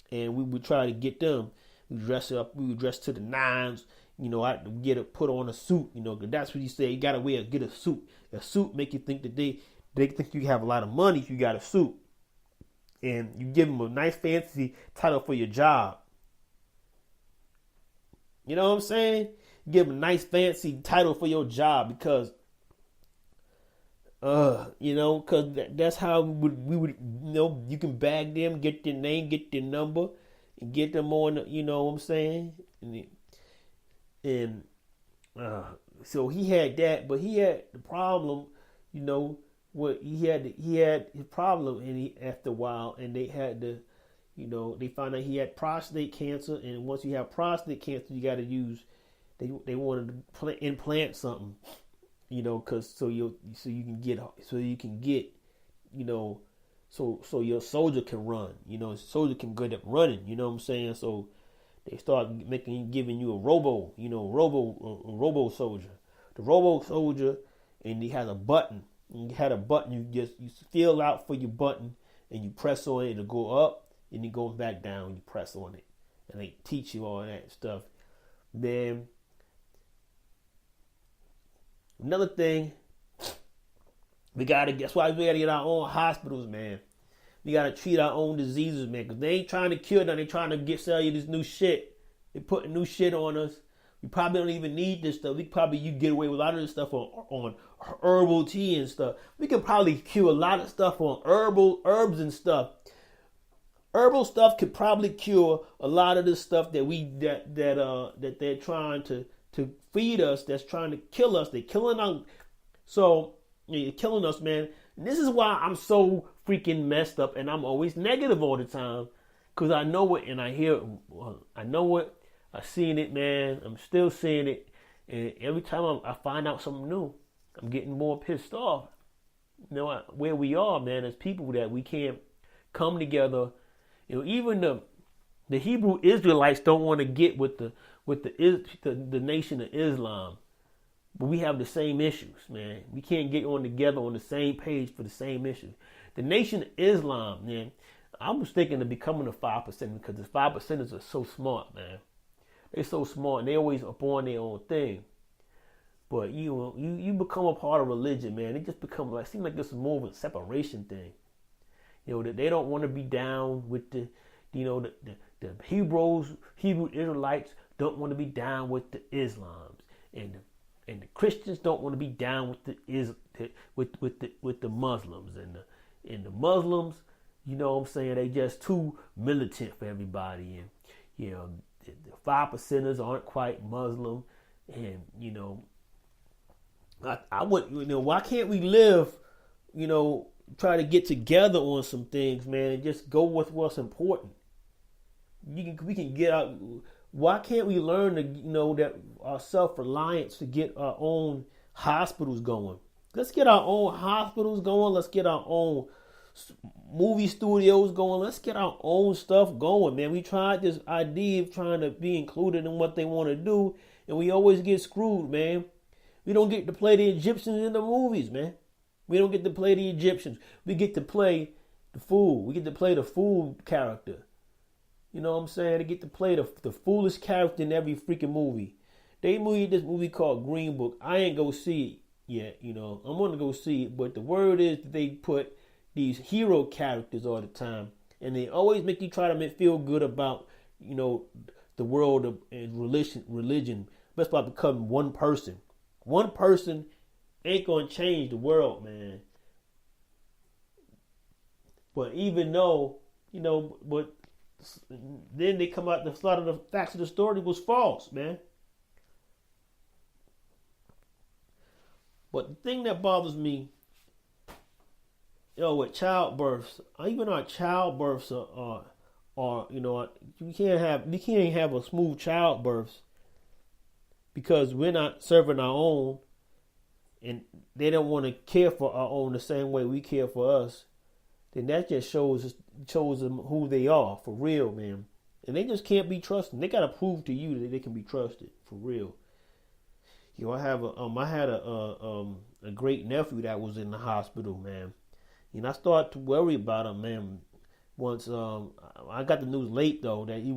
and we would try to get them. We dress up. We would dress to the nines. I get it, put on a suit, cause that's what you say. You gotta get a suit. A suit make you think that they think you have a lot of money if you got a suit, and you give them a nice fancy title for your job. You know what I'm saying? You give them a nice fancy title for your job because, cause that's how we would, you can bag them, get their name, get their number, and get them on. You know what I'm saying? And so he had that, but he had the problem, what he had his problem, and after a while, and they had to, they found out he had prostate cancer, and once you have prostate cancer, you got to use, they wanted to implant something, cause so you can get, so your soldier can run, soldier can get up running, you know what I'm saying, so. They start giving you a robo soldier. The robo soldier, and he has a button. And you had a button, you feel out for your button, and you press on it, it'll go up, and it goes back down, you press on it. And they teach you all that stuff. Then, another thing, that's why we gotta get our own hospitals, man. We gotta treat our own diseases, man, because they ain't trying to cure them. They trying to sell you this new shit. They putting new shit on us. We probably don't even need this stuff. You get away with a lot of this stuff on herbal tea and stuff. We can probably cure a lot of stuff on herbs and stuff. Herbal stuff could probably cure a lot of this stuff that they're trying to feed us. That's trying to kill us. They're killing us. So you're killing us, man. And this is why I'm so freaking messed up, and I'm always negative all the time, because I know it and I hear it. I know it. I've seen it, man. I'm still seeing it, and every time I find out something new, I'm getting more pissed off. Where we are, man, as people that we can't come together. Even the Hebrew Israelites don't want to get with the nation of Islam. But we have the same issues, man. We can't get together on the same page for the same issues. The Nation of Islam, man, I was thinking of becoming a 5% because the 5%ers are so smart, man. They're so smart and they always up on their own thing. But you become a part of religion, man. It just seems like it's more of a separation thing. That they don't want to be down with the Hebrew Israelites don't want to be down with the Islams, and the Christians don't want to be down with the Muslims, and the Muslims, what I'm saying, they just too militant for everybody, and the 5%ers aren't quite Muslim, and I would, why can't we live, try to get together on some things, man, and just go with what's important. We can get out. Why can't we learn to, that our self-reliance to get our own hospitals going? Let's get our own hospitals going. Let's get our own movie studios going. Let's get our own stuff going, man. We tried this idea of trying to be included in what they want to do, and we always get screwed, man. We don't get to play the Egyptians in the movies, man. We don't get to play the Egyptians. We get to play the fool. We get to play the fool character. You know what I'm saying? They get to play the foolish character in every freaking movie. They made this movie called Green Book. I ain't go see it yet, I'm going to go see it. But the word is that they put these hero characters all the time. And they always make you try to feel good about, the world of religion. That's about becoming one person. One person ain't going to change the world, man. But even though, but then they come out, a lot of the facts of the story was false, man. But the thing that bothers me, with childbirths, even our childbirths are you can't have a smooth childbirth because we're not serving our own, and they don't want to care for our own the same way we care for us. Then that just shows them who they are for real, man. And they just can't be trusted. They gotta prove to you that they can be trusted for real. I had a great nephew that was in the hospital, man. And I started to worry about him, man. Once I got the news late though that he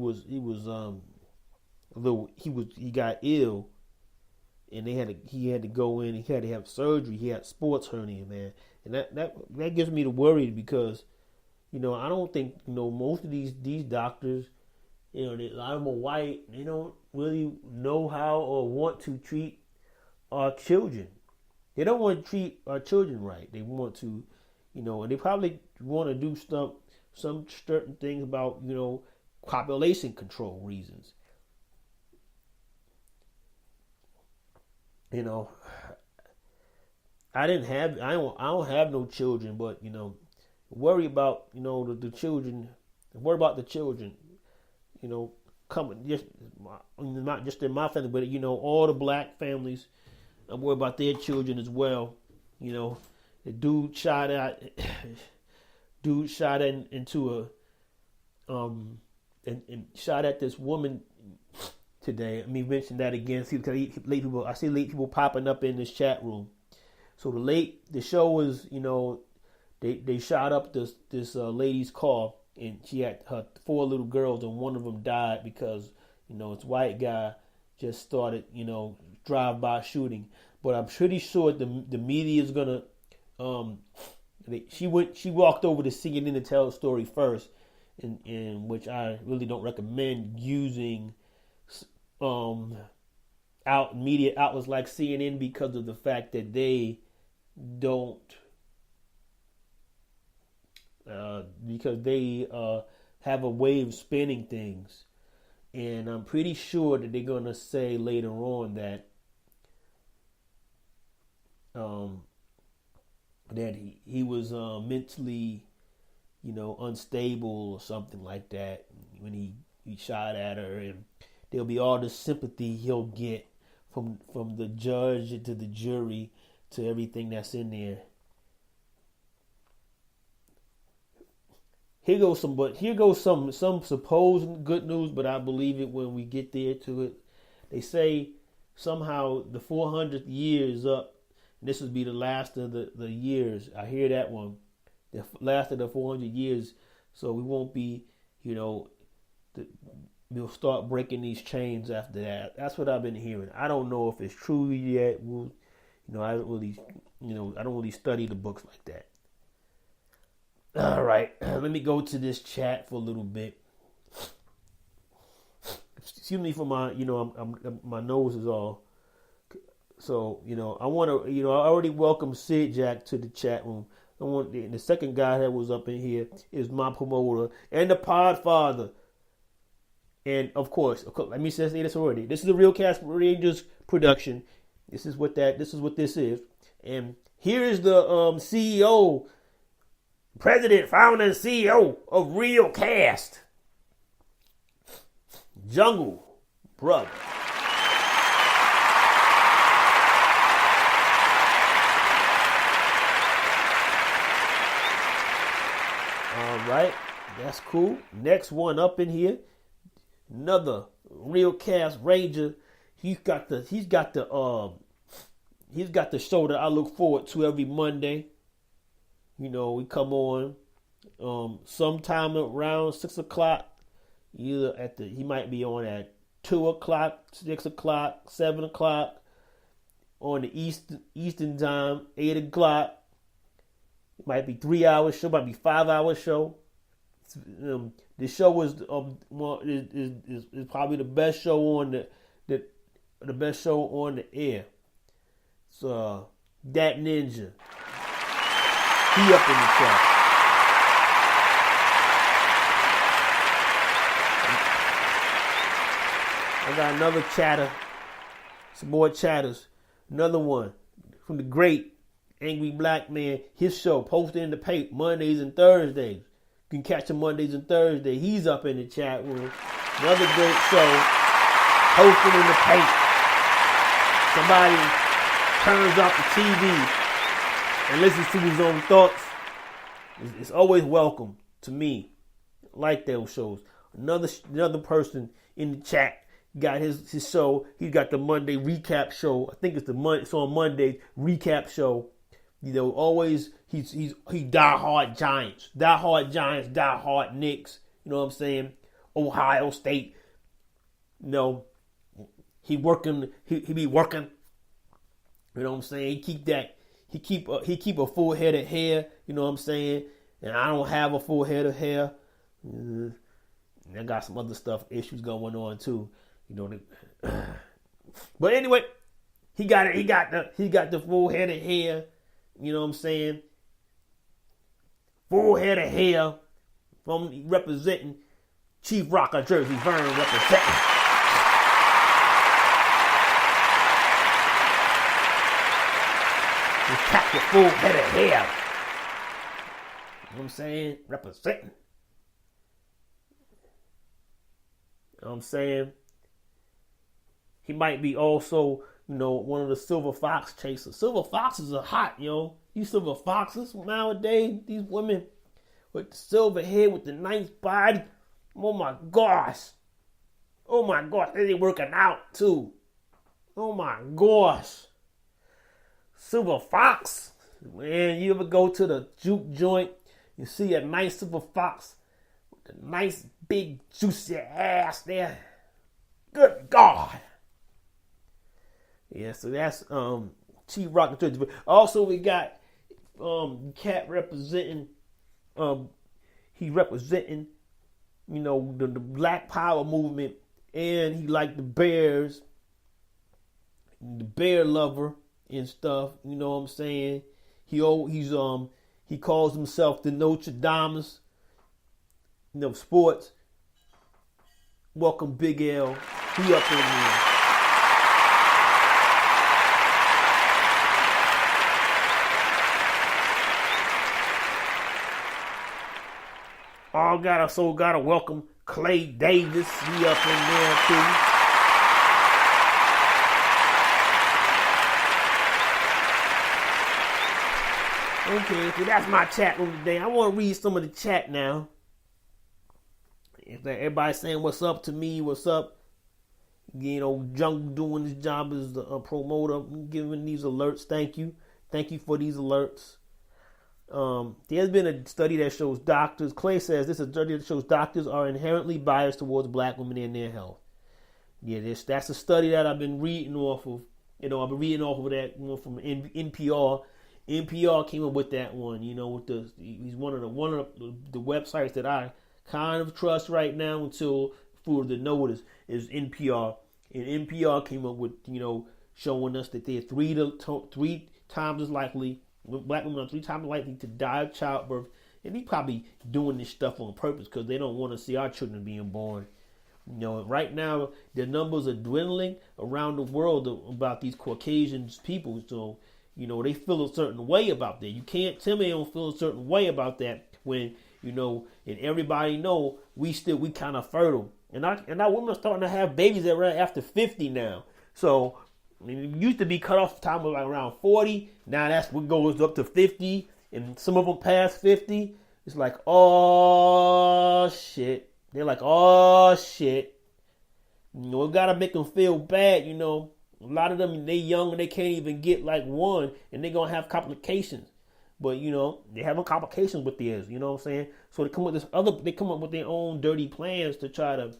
got ill, and he had to go in. He had to have surgery. He had sports hernia, man, and that gives me the worry because, I don't think most of these doctors, a lot of them are white. They don't really know how or want to treat our children. They don't want to treat our children right. They want to, and they probably want to do some certain things about, population control reasons. I don't have no children, but worry about the children. Worry about the children. Coming just not just in my family, but all the black families. I'm worried about their children as well. The dude shot into and shot at this woman today. Let me mention that again. See, I see late people popping up in this chat room. So the show was, they shot up this lady's car, and she had her 4 little girls, and one of them died because this white guy just started drive-by shooting. But I'm pretty sure the media is gonna she walked over to CNN to tell the story first, in which I really don't recommend using media outlets like CNN because of the fact that they don't because they have a way of spinning things, and I'm pretty sure that they're gonna say later on that that he was mentally unstable or something like that when he shot at her, and there'll be all the sympathy he'll get from the judge to the jury to everything that's in there. Here goes some supposed good news, but I believe it when we get there to it. They say somehow the 400th year is up, and this will be the last of the years. I hear that one, the last of the 400 years. So we won't be, we'll start breaking these chains after that. That's what I've been hearing. I don't know if it's true yet. I don't really study the books like that. All right, let me go to this chat for a little bit. Excuse me for my, my nose is all. So, I want to, I already welcomed Sid Jack to the chat room. The second guy that was up in here is my promoter and the Podfather. And of course, let me say this already. This is a Real Cast Rangers production. This is what this is. And here is the CEO, President, founder, and CEO of Real Cast, Jungle Brother. All right, that's cool. Next one up in here, another Real Cast Ranger. He's got the show that I look forward to every Monday. We come on sometime around 6 o'clock. Either he might be on at 2 o'clock, 6 o'clock, 7 o'clock on the Eastern time, 8 o'clock. It might be 3-hour show, might be 5-hour show. The show is probably the best show on the best show on the air. So that ninja. He up in the chat. I got another chatter. Some more chatters. Another one. from the great Angry Black Man. His show posted in the paper Mondays and Thursdays. You can catch him Mondays and Thursdays. He's up in the chat room. Another great show posted in the paper. Somebody turns off the TV and listens to his own thoughts. It's always welcome to me. I like those shows. Another person in the chat got his show. He's got the Monday recap show. I think it's it's on Monday recap show. You know, always he die hard Giants, die hard Knicks. You know what I'm saying? Ohio State. You know, he be working. You know what I'm saying? He keep a full head of hair. You know what I'm saying? And I don't have a full head of hair. I got some other issues going on too. You know, but anyway, he got the full head of hair. You know what I'm saying? Full head of hair from representing Chief Rocker, Jersey Vern representing. This cat with full head of hair. You know what I'm saying? Representing. You know what I'm saying? He might be also, you know, one of the silver fox chasers. Silver foxes are hot, yo. These silver foxes nowadays, these women with the silver hair, with the nice body. Oh my gosh. Oh my gosh. They working out too. Oh my gosh. Silver fox. Man, you ever go to the juke joint, you see a nice silver fox with a nice big juicy ass there. Good God. Yeah, so that's Chief Rock Church. Also, we got Cat representing. He representing, you know, the Black Power movement, and he like the Bears, the bear lover and stuff. You know what I'm saying? He calls himself the Notre Dame's, you know, sports. Welcome, Big L. He up in here. Gotta welcome Clay Davis. He up in there too. Okay, so that's my chat room today. I want to read some of the chat now. If everybody saying what's up to me, what's up? You know, Jungle doing his job as a promoter, giving these alerts. Thank you for these alerts. There's been a study that shows doctors. Clay says this is a study that shows doctors are inherently biased towards black women and their health. Yeah, that's a study that I've been reading off of. You know, I've been reading off of that one from NPR. NPR came up with that one. You know, he's one of the websites that I kind of trust right now until for the notice is NPR. And NPR came up with, you know, showing us that they're three times as likely. Black women are 3 times likely to die of childbirth, and they probably doing this stuff on purpose because they don't want to see our children being born. You know, right now the numbers are dwindling around the world about these Caucasian people. So, you know, they feel a certain way about that. You can't tell me they don't feel a certain way about that when, you know, and everybody know we kind of fertile, and our women are starting to have babies after 50 now. So. I mean, it used to be cut off time was like around 40. Now that's what goes up to 50, and some of them past 50. It's like, oh shit. They're like, oh shit. You know, we gotta make them feel bad. You know, a lot of them they young and they can't even get like one, and they gonna have complications. But you know, they having complications with theirs. You know what I'm saying? So they come up with their own dirty plans to try to,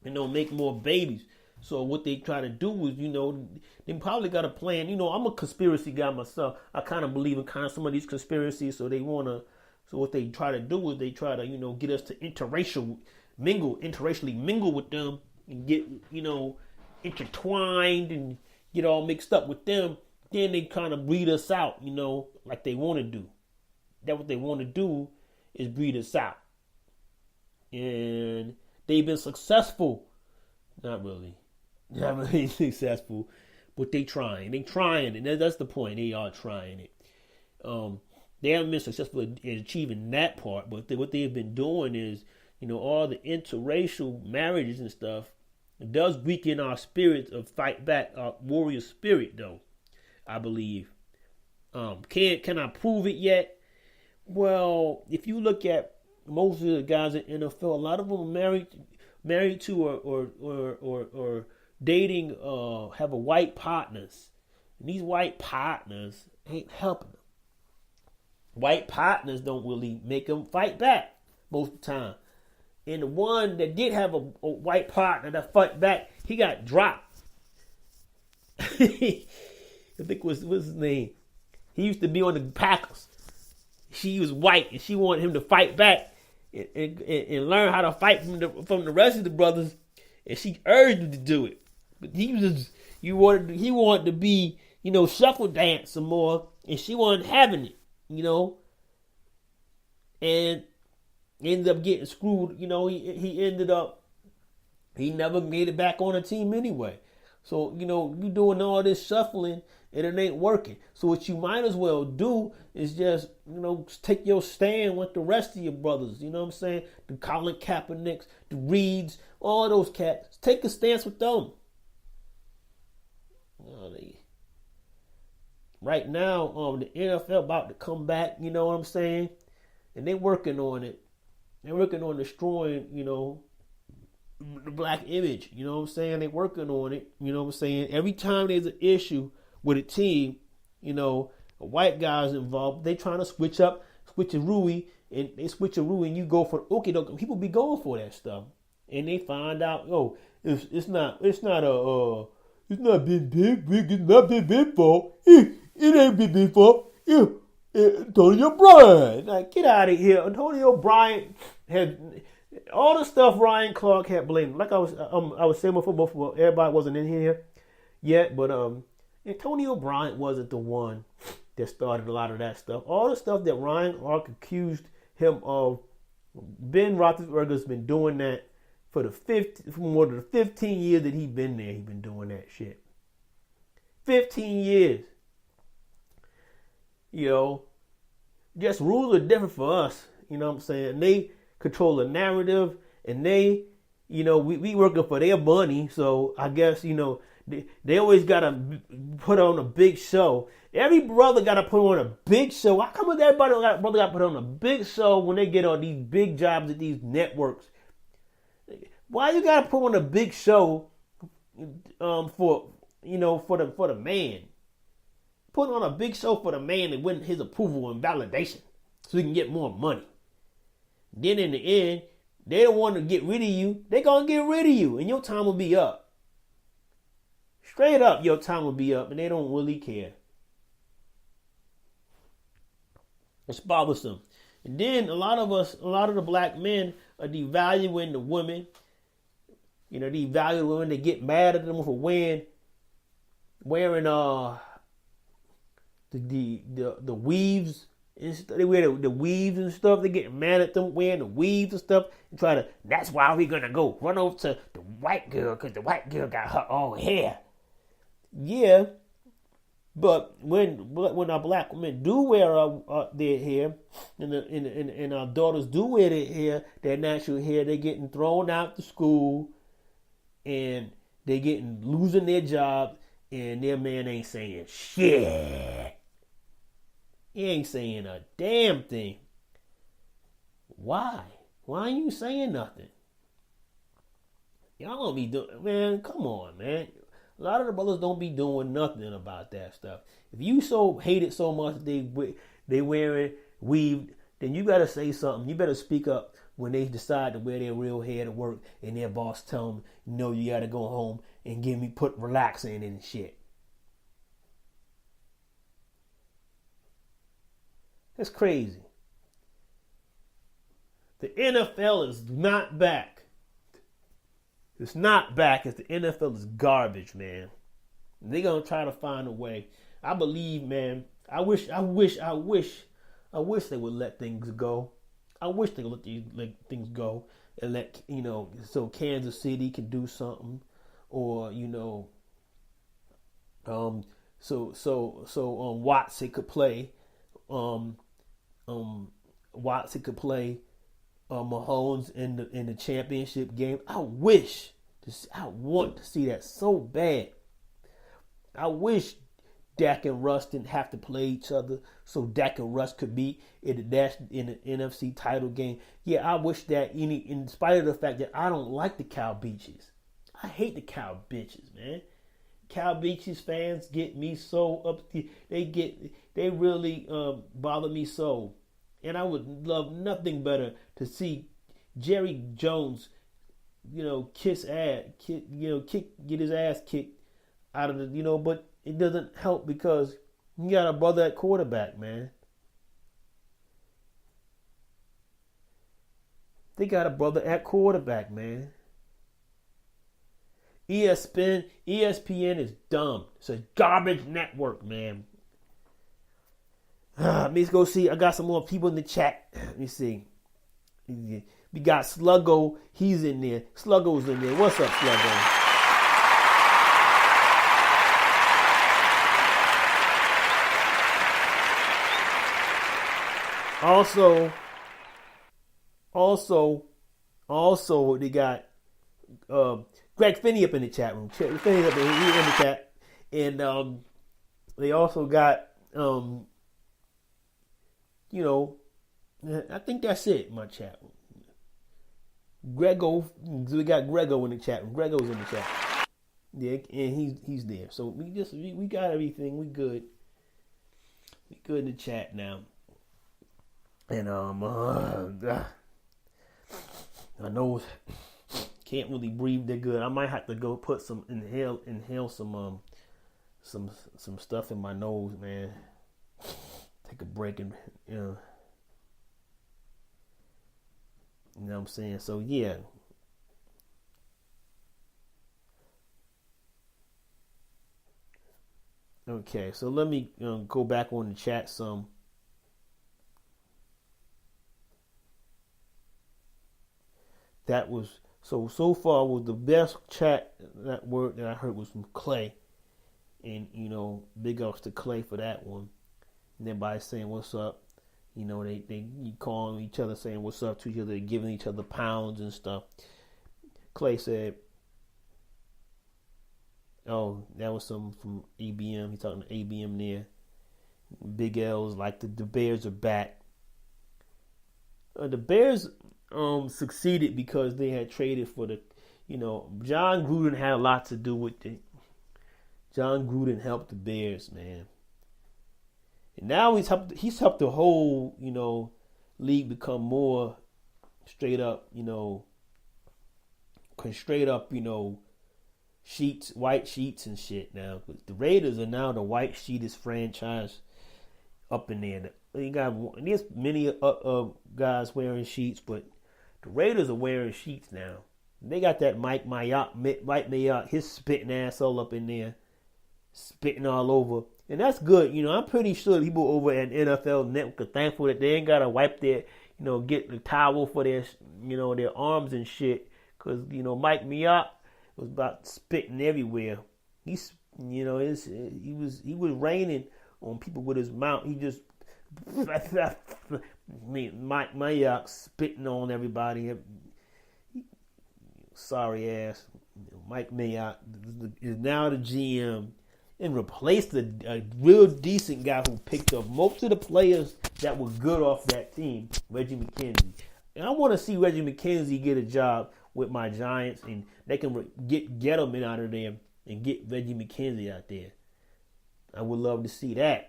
you know, make more babies. So what they try to do is, you know, they probably got a plan. You know, I'm a conspiracy guy myself. I kind of believe in kind of some of these conspiracies. So what they try to do is they try to, you know, get us to interracially mingle with them and get, you know, intertwined and get all mixed up with them. Then they kind of breed us out, you know, like they want to do. That's what they want to do is breed us out. And they've been successful. Not really successful, But they trying. They trying, and that's the point. They are trying it. They haven't been successful in achieving that part, but what they've been doing is, all the interracial marriages and stuff. It does weaken our spirit of fight back, our warrior spirit, though, I believe. Can I prove it yet? Well, if you look at most of the guys in NFL, a lot of them are married to or dating, have a white partners. And these white partners ain't helping them. White partners don't really make them fight back most of the time. And the one that did have a white partner that fight back, he got dropped. I think what's his name? He used to be on the Packers. She was white, and she wanted him to fight back and learn how to fight from the rest of the brothers. And she urged him to do it, but he wanted to be, shuffle dance some more, and she wasn't having it, and ended up getting screwed. He never made it back on a team anyway. So, you doing all this shuffling and it ain't working. So what you might as well do is just, take your stand with the rest of your brothers. You know what I'm saying? The Colin Kaepernicks, the Reeds, all those cats. Take a stance with them. Right now, the NFL about to come back, you know what I'm saying? And they working on it. They're working on destroying, the black image. You know what I'm saying? They're working on it. You know what I'm saying? Every time there's an issue with a team, a white guy's involved, they trying to switch a Rui, and they switch a Rui, and you go for okay. People be going for that stuff, and they find out, it's not been big. It's not been big for. It ain't been big for. Antonio Bryant. Like, get out of here. Antonio Bryant had all the stuff Ryan Clark had blamed. Like I was saying before, everybody wasn't in here yet, but Antonio Bryant wasn't the one that started a lot of that stuff. All the stuff that Ryan Clark accused him of, Ben Roethlisberger's been doing that for more than the 15 years that he's been there. He's been doing that shit. 15 years. Just rules are different for us. You know what I'm saying? They control the narrative, and they, we working for their money. So I guess, they always got to put on a big show. Every brother got to put on a big show. How come everybody got to put on a big show when they get on these big jobs at these networks? Why you got to put on a big show for the man? Put on a big show for the man and win his approval and validation so he can get more money. Then in the end, they don't want to get rid of you. They're going to get rid of you, and your time will be up. Straight up, your time will be up, and they don't really care. It's bothersome. And then a lot of the black men are devaluing the women. Devaluing the women. They get mad at them for wearing the weaves and stuff. They wear the weaves and stuff. They get mad at them wearing the weaves and stuff and that's why we're gonna go run over to the white girl because the white girl got her own hair. Yeah, but when our black women do wear their hair and our daughters do wear their hair, their natural hair, they're getting thrown out to school and they're losing their jobs, and their man ain't saying shit. He ain't saying a damn thing. Why? Why ain't you saying nothing? Y'all don't be doing, man, come on, man. A lot of the brothers don't be doing nothing about that stuff. If you so hate it so much that they wearing weave, then you better say something. You better speak up when they decide to wear their real hair to work and their boss tell them, no, you gotta go home and put relaxing and shit. That's crazy. The NFL is not back. It's not back. The NFL is garbage, man. They're gonna try to find a way. I believe, man. I wish they would let things go. I wish they would let things go and let so Kansas City can do something, or Watson could play. Um, Watson could play Mahomes in the championship game. I want to see that so bad. I wish Dak and Russ didn't have to play each other, so Dak and Russ could be in the NFC title game. Yeah, I wish that in spite of the fact that I don't like the Cow Beaches. I hate the Cow Bitches, man. Cow Beaches fans get me so up. They really bother me so, and I would love nothing better to see Jerry Jones, get his ass kicked out of the, but it doesn't help because you got a brother at quarterback, man. They got a brother at quarterback, man. ESPN is dumb. It's a garbage network, man. Let me go see. I got some more people in the chat. Let me see. We got Sluggo. He's in there. Sluggo's in there. What's up, Sluggo? Also, they got Greg Finney up in the chat room. Finney's up in the chat, and they also got I think that's it in my chat room. We got Grego in the chat room. Grego's in the chat. Yeah, and he's there. So we got everything. We good. We good in the chat now. And I know can't really breathe that good. I might have to go put some inhale some stuff in my nose, man. Take a break and you know what I'm saying. So yeah. Okay, so let me go back on the chat some. That was so far was the best chat that word that I heard was from Clay, and big ups to Clay for that one. And everybody saying what's up, they calling each other saying what's up to each other, giving each other pounds and stuff. Clay said, "Oh, that was some from ABM." He's talking to ABM there. Big L's like the Bears are back. The Bears succeeded because they had traded for the, John Gruden had a lot to do with it. John Gruden helped the Bears, man. And now he's helped the whole, league become more straight up, sheets, white sheets and shit now. The Raiders are now the white sheetest franchise up in there. There's many guys wearing sheets, but the Raiders are wearing sheets now. They got that Mike Mayock, his spitting asshole up in there, spitting all over. And that's good. I'm pretty sure people over at NFL Network are thankful that they ain't got to wipe their, get the towel for their, their arms and shit. Because, Mike Mayock was about spitting everywhere. He was raining on people with his mouth. He just, Mike Mayock spitting on everybody. Sorry ass. Mike Mayock is now the GM and replaced a real decent guy who picked up most of the players that were good off that team, Reggie McKenzie. And I want to see Reggie McKenzie get a job with my Giants, and they can get Gettleman out of there and get Reggie McKenzie out there. I would love to see that.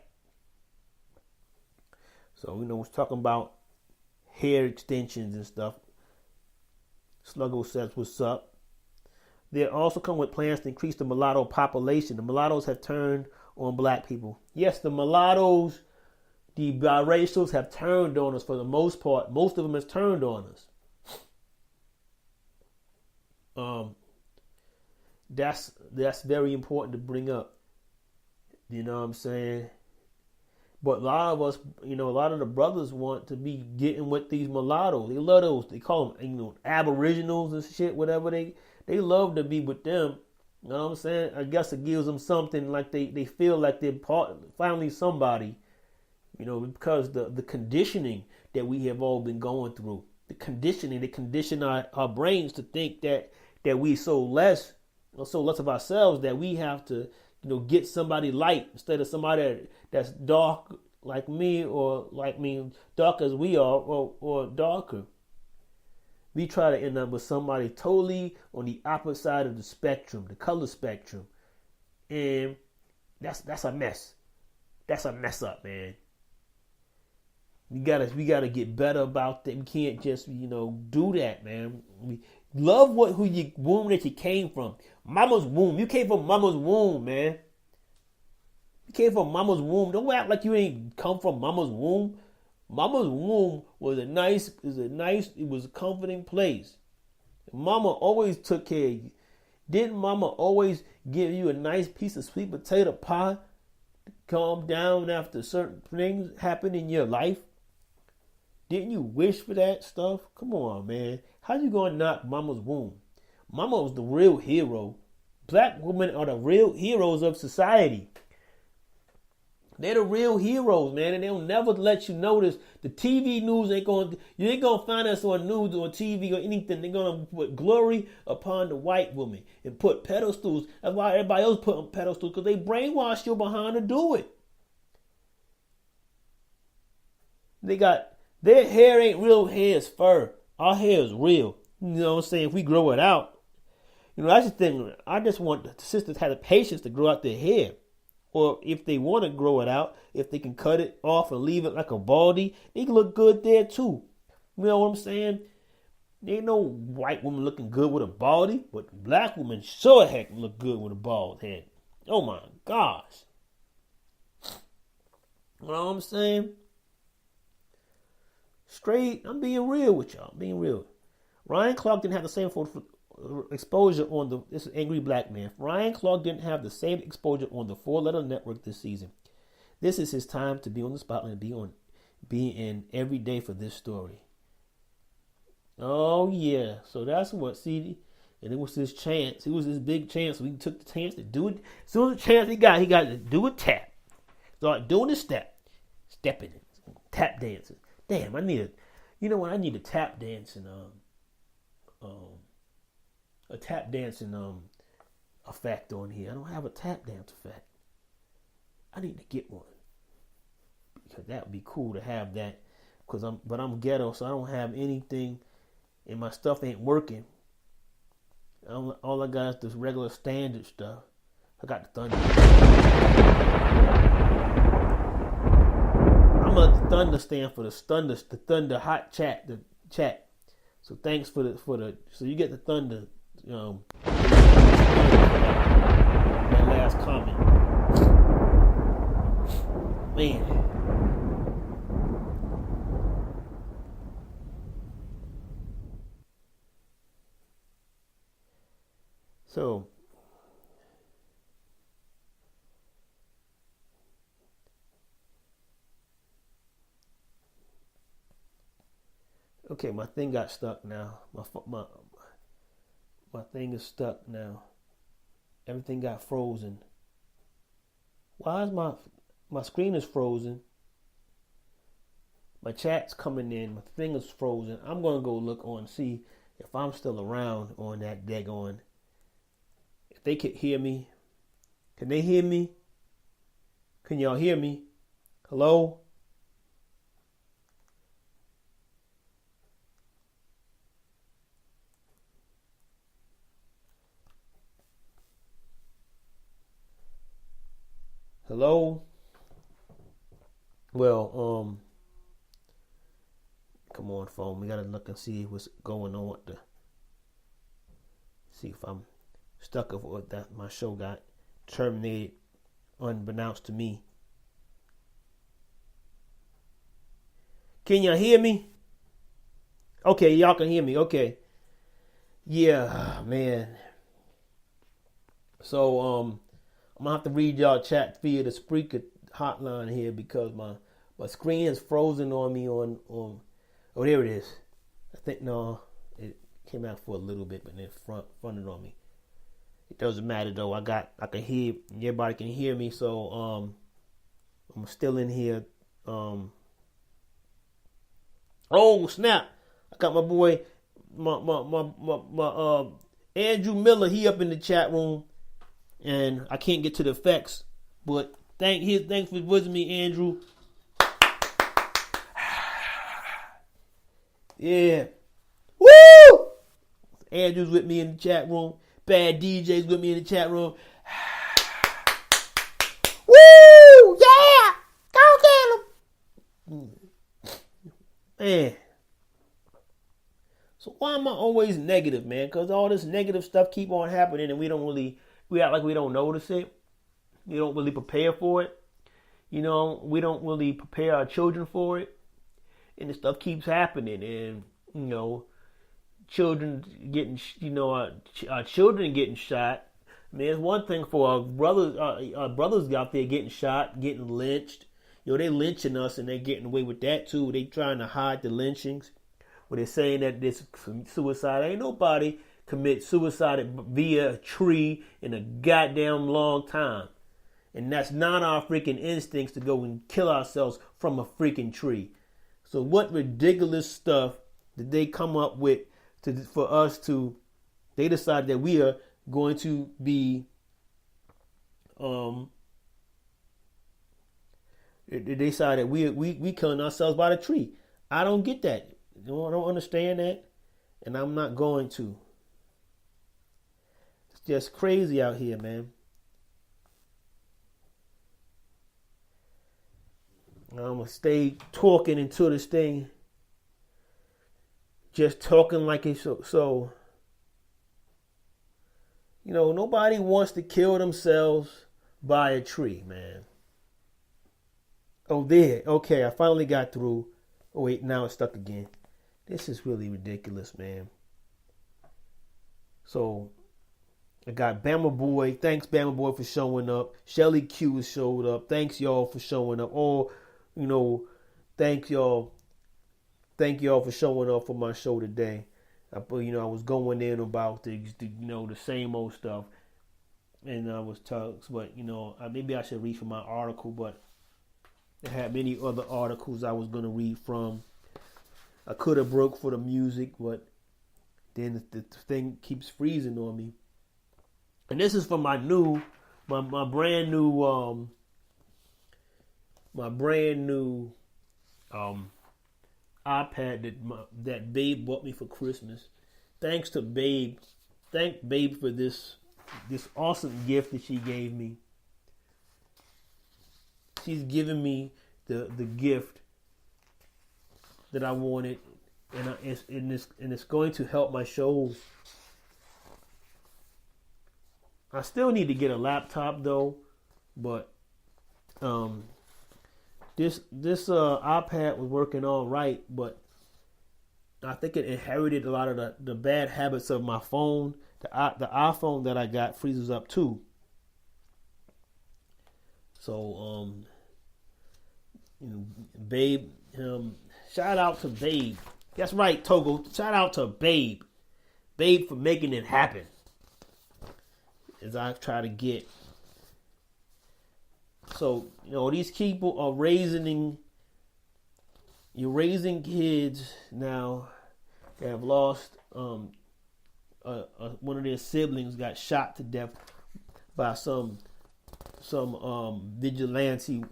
So, we're talking about hair extensions and stuff. Sluggo says, what's up? They also come with plans to increase the mulatto population. The mulattoes have turned on black people. Yes, the mulattoes, the biracials have turned on us for the most part. Most of them has turned on us. That's very important to bring up. You know what I'm saying? But a lot of us, a lot of the brothers want to be getting with these mulattoes. They love those. They call them, aboriginals and shit, whatever. They love to be with them. You know what I'm saying? I guess it gives them something like they feel like they're finally somebody. You know, because the conditioning that we have all been going through, the conditioning, they condition our brains to think that we so less of ourselves that we have to, get somebody light instead of somebody that's dark like me or like me, dark as we are or darker. We try to end up with somebody totally on the opposite side of the spectrum, the color spectrum. And that's a mess. That's a mess up, man. We gotta get better about that. We can't just do that, man. We love who you womb that you came from. Mama's womb. You came from mama's womb, man. You came from mama's womb. Don't act like you ain't come from mama's womb. Mama's womb was it was a comforting place. Mama always took care of you. Didn't mama always give you a nice piece of sweet potato pie to calm down after certain things happen in your life? Didn't you wish for that stuff? Come on, man. How you gonna knock mama's womb? Mama was the real hero. Black women are the real heroes of society. They're the real heroes, man, and they'll never let you notice. The TV news you ain't gonna find us on news or TV or anything. They're gonna put glory upon the white woman and put pedestals. That's why everybody else put on pedestals, because they brainwash you behind to do it. Their hair ain't real hair, it's fur. Our hair is real. You know what I'm saying? If we grow it out. I just want the sisters to have the patience to grow out their hair. Or if they want to grow it out, if they can cut it off and leave it like a baldy, they can look good there too. You know what I'm saying? There ain't no white woman looking good with a baldy, but black women sure heck look good with a bald head. Oh my gosh. You know what I'm saying? Straight, I'm being real with y'all. I'm being real. Ryan Clark didn't have the same exposure on this is Angry Black Man. Ryan Clark didn't have the same exposure on the 4-letter network this season. This is his time to be on the spotlight and be in every day for this story. Oh yeah. So that's what and it was his chance. It was his big chance. We took the chance to do it. As soon as the chance he got to do a tap. Start doing the stepping it, tap dancing. Damn, I need a tap dancing a tap dancing effect on here. I don't have a tap dance effect. I need to get one, because that would be cool to have that. But I'm ghetto, so I don't have anything, and my stuff ain't working. All I got is this regular standard stuff. I got the thunder. I'm gonna let the thunder stand for the thunder hot chat, the chat. So thanks for the so you get the thunder, that last comment. Man. So okay, my thing got stuck now. My thing is stuck now. Everything got frozen. Why is my screen is frozen? My chat's coming in. My thing is frozen. I'm gonna go look on, see if I'm still around on that daggone. If they could hear me, can they hear me? Can y'all hear me? Hello? Hello? Well, come on, phone. We gotta look and see what's going on with see if I'm stuck with that. My show got terminated unbeknownst to me. Can y'all hear me? Okay, y'all can hear me. Okay. Yeah, man. So, I'm gonna have to read y'all chat via the Spreaker hotline here, because my screen is frozen on me on oh, there it is. I think, no, it came out for a little bit, but then fronted on me. It doesn't matter though. I can hear, everybody can hear me, so I'm still in here. Oh snap! I got my boy, my Andrew Miller. He up in the chat room, and I can't get to the effects, but thanks for visiting me, Andrew. Yeah, woo! Andrew's with me in the chat room. Bad DJ's with me in the chat room. Woo! Yeah! Go get him! Man. So why am I always negative, man? Because all this negative stuff keep on happening and we act like we don't notice it. We don't really prepare for it. You know, we don't really prepare our children for it. And the stuff keeps happening. And, you know, children getting, our children getting shot. I mean, it's one thing for our brothers out there getting shot, getting lynched. You know, they lynching us and they getting away with that too. They trying to hide the lynchings. Where they're saying that this suicide. Ain't nobody commit suicide via a tree in a goddamn long time. And that's not our freaking instincts to go and kill ourselves from a freaking tree. So what ridiculous stuff did they come up with for us to, they decided that we are going to be, they decided that we killing ourselves by the tree. I don't get that. I don't understand that. And I'm not going to. It's just crazy out here, man. I'm going to stay talking into this thing. Just talking like it's so. You know, nobody wants to kill themselves by a tree, man. Oh, there. Okay, I finally got through. Oh, wait, now it's stuck again. This is really ridiculous, man. So, I got Bama Boy. Thanks, Bama Boy, for showing up. Shelly Q has showed up. Thanks, y'all, for showing up. Oh, you know, thank y'all. Thank y'all for showing up for my show today. I was going in about the same old stuff. And I was talking, but, maybe I should read from my article, but I had many other articles I was going to read from. I could have broke for the music, but then the thing keeps freezing on me. And this is from my brand new iPad that Babe bought me for Christmas. Thanks to Babe. Thank Babe for this awesome gift that she gave me. She's given me the gift that I wanted, and it's going to help my shows. I still need to get a laptop though, but this iPad was working all right, but I think it inherited a lot of the bad habits of my phone. The iPhone that I got freezes up too. So Babe, shout out to Babe. That's right, Togo. Shout out to Babe. Babe for making it happen. As I try to get. So, these people are you're raising kids now that have lost, one of their siblings got shot to death by some vigilante,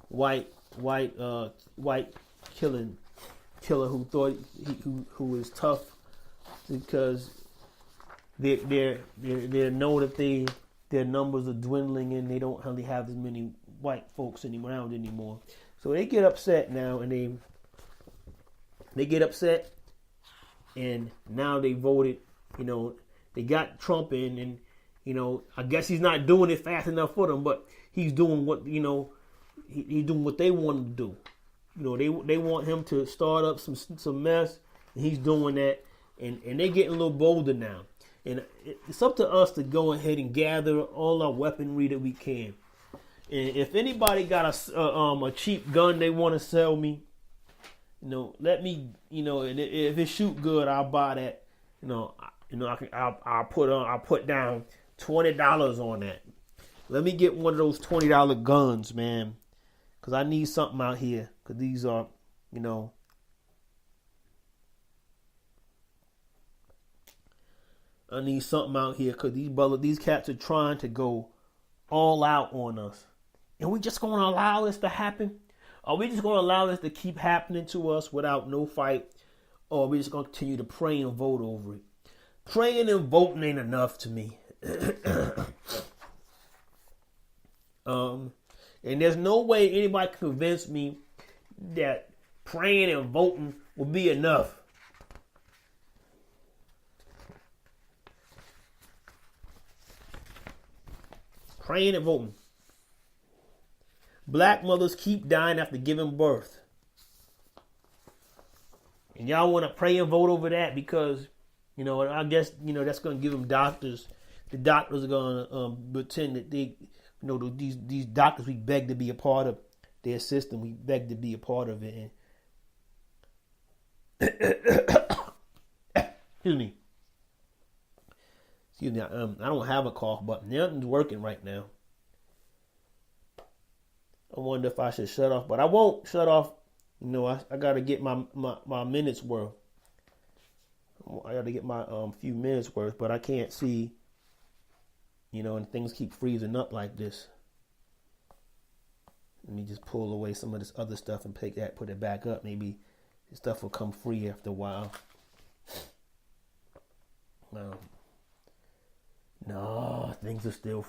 white killer who thought who was tough because they know that their numbers are dwindling and they don't really have as many white folks around anymore. So they get upset now, and they get upset, and now they voted. They got Trump in, and I guess he's not doing it fast enough for them, but he's doing what he's doing what they want him to do. They want him to start up some mess, and he's doing that, and they're getting a little bolder now. And it's up to us to go ahead and gather all our weaponry that we can. And if anybody got a cheap gun they want to sell me, let me, and if it shoot good, I'll buy that. I'll put down $20 on that. Let me get one of those $20 guns, man. Because I need something out here. Because these are, you know. I need something out here. Because these cats are trying to go all out on us. And we just going to allow this to happen? Are we just going to allow this to keep happening to us without no fight? Or are we just going to continue to pray and vote over it? Praying and voting ain't enough to me. And there's no way anybody can convince me that praying and voting will be enough. Praying and voting. Black mothers keep dying after giving birth. And y'all want to pray and vote over that because, you know, I guess, you know, that's going to give them doctors. The doctors are going to pretend that they, you know, these doctors, we beg to be a part of their system. We beg to be a part of it. And excuse me. I don't have a cough button. Nothing's working right now. I wonder if I should shut off, but I won't shut off. You know, I got to get my minutes worth. I got to get my few minutes worth, but I can't see. You know, and things keep freezing up like this. Let me just pull away some of this other stuff and put it back up. Maybe this stuff will come free after a while. No, things are still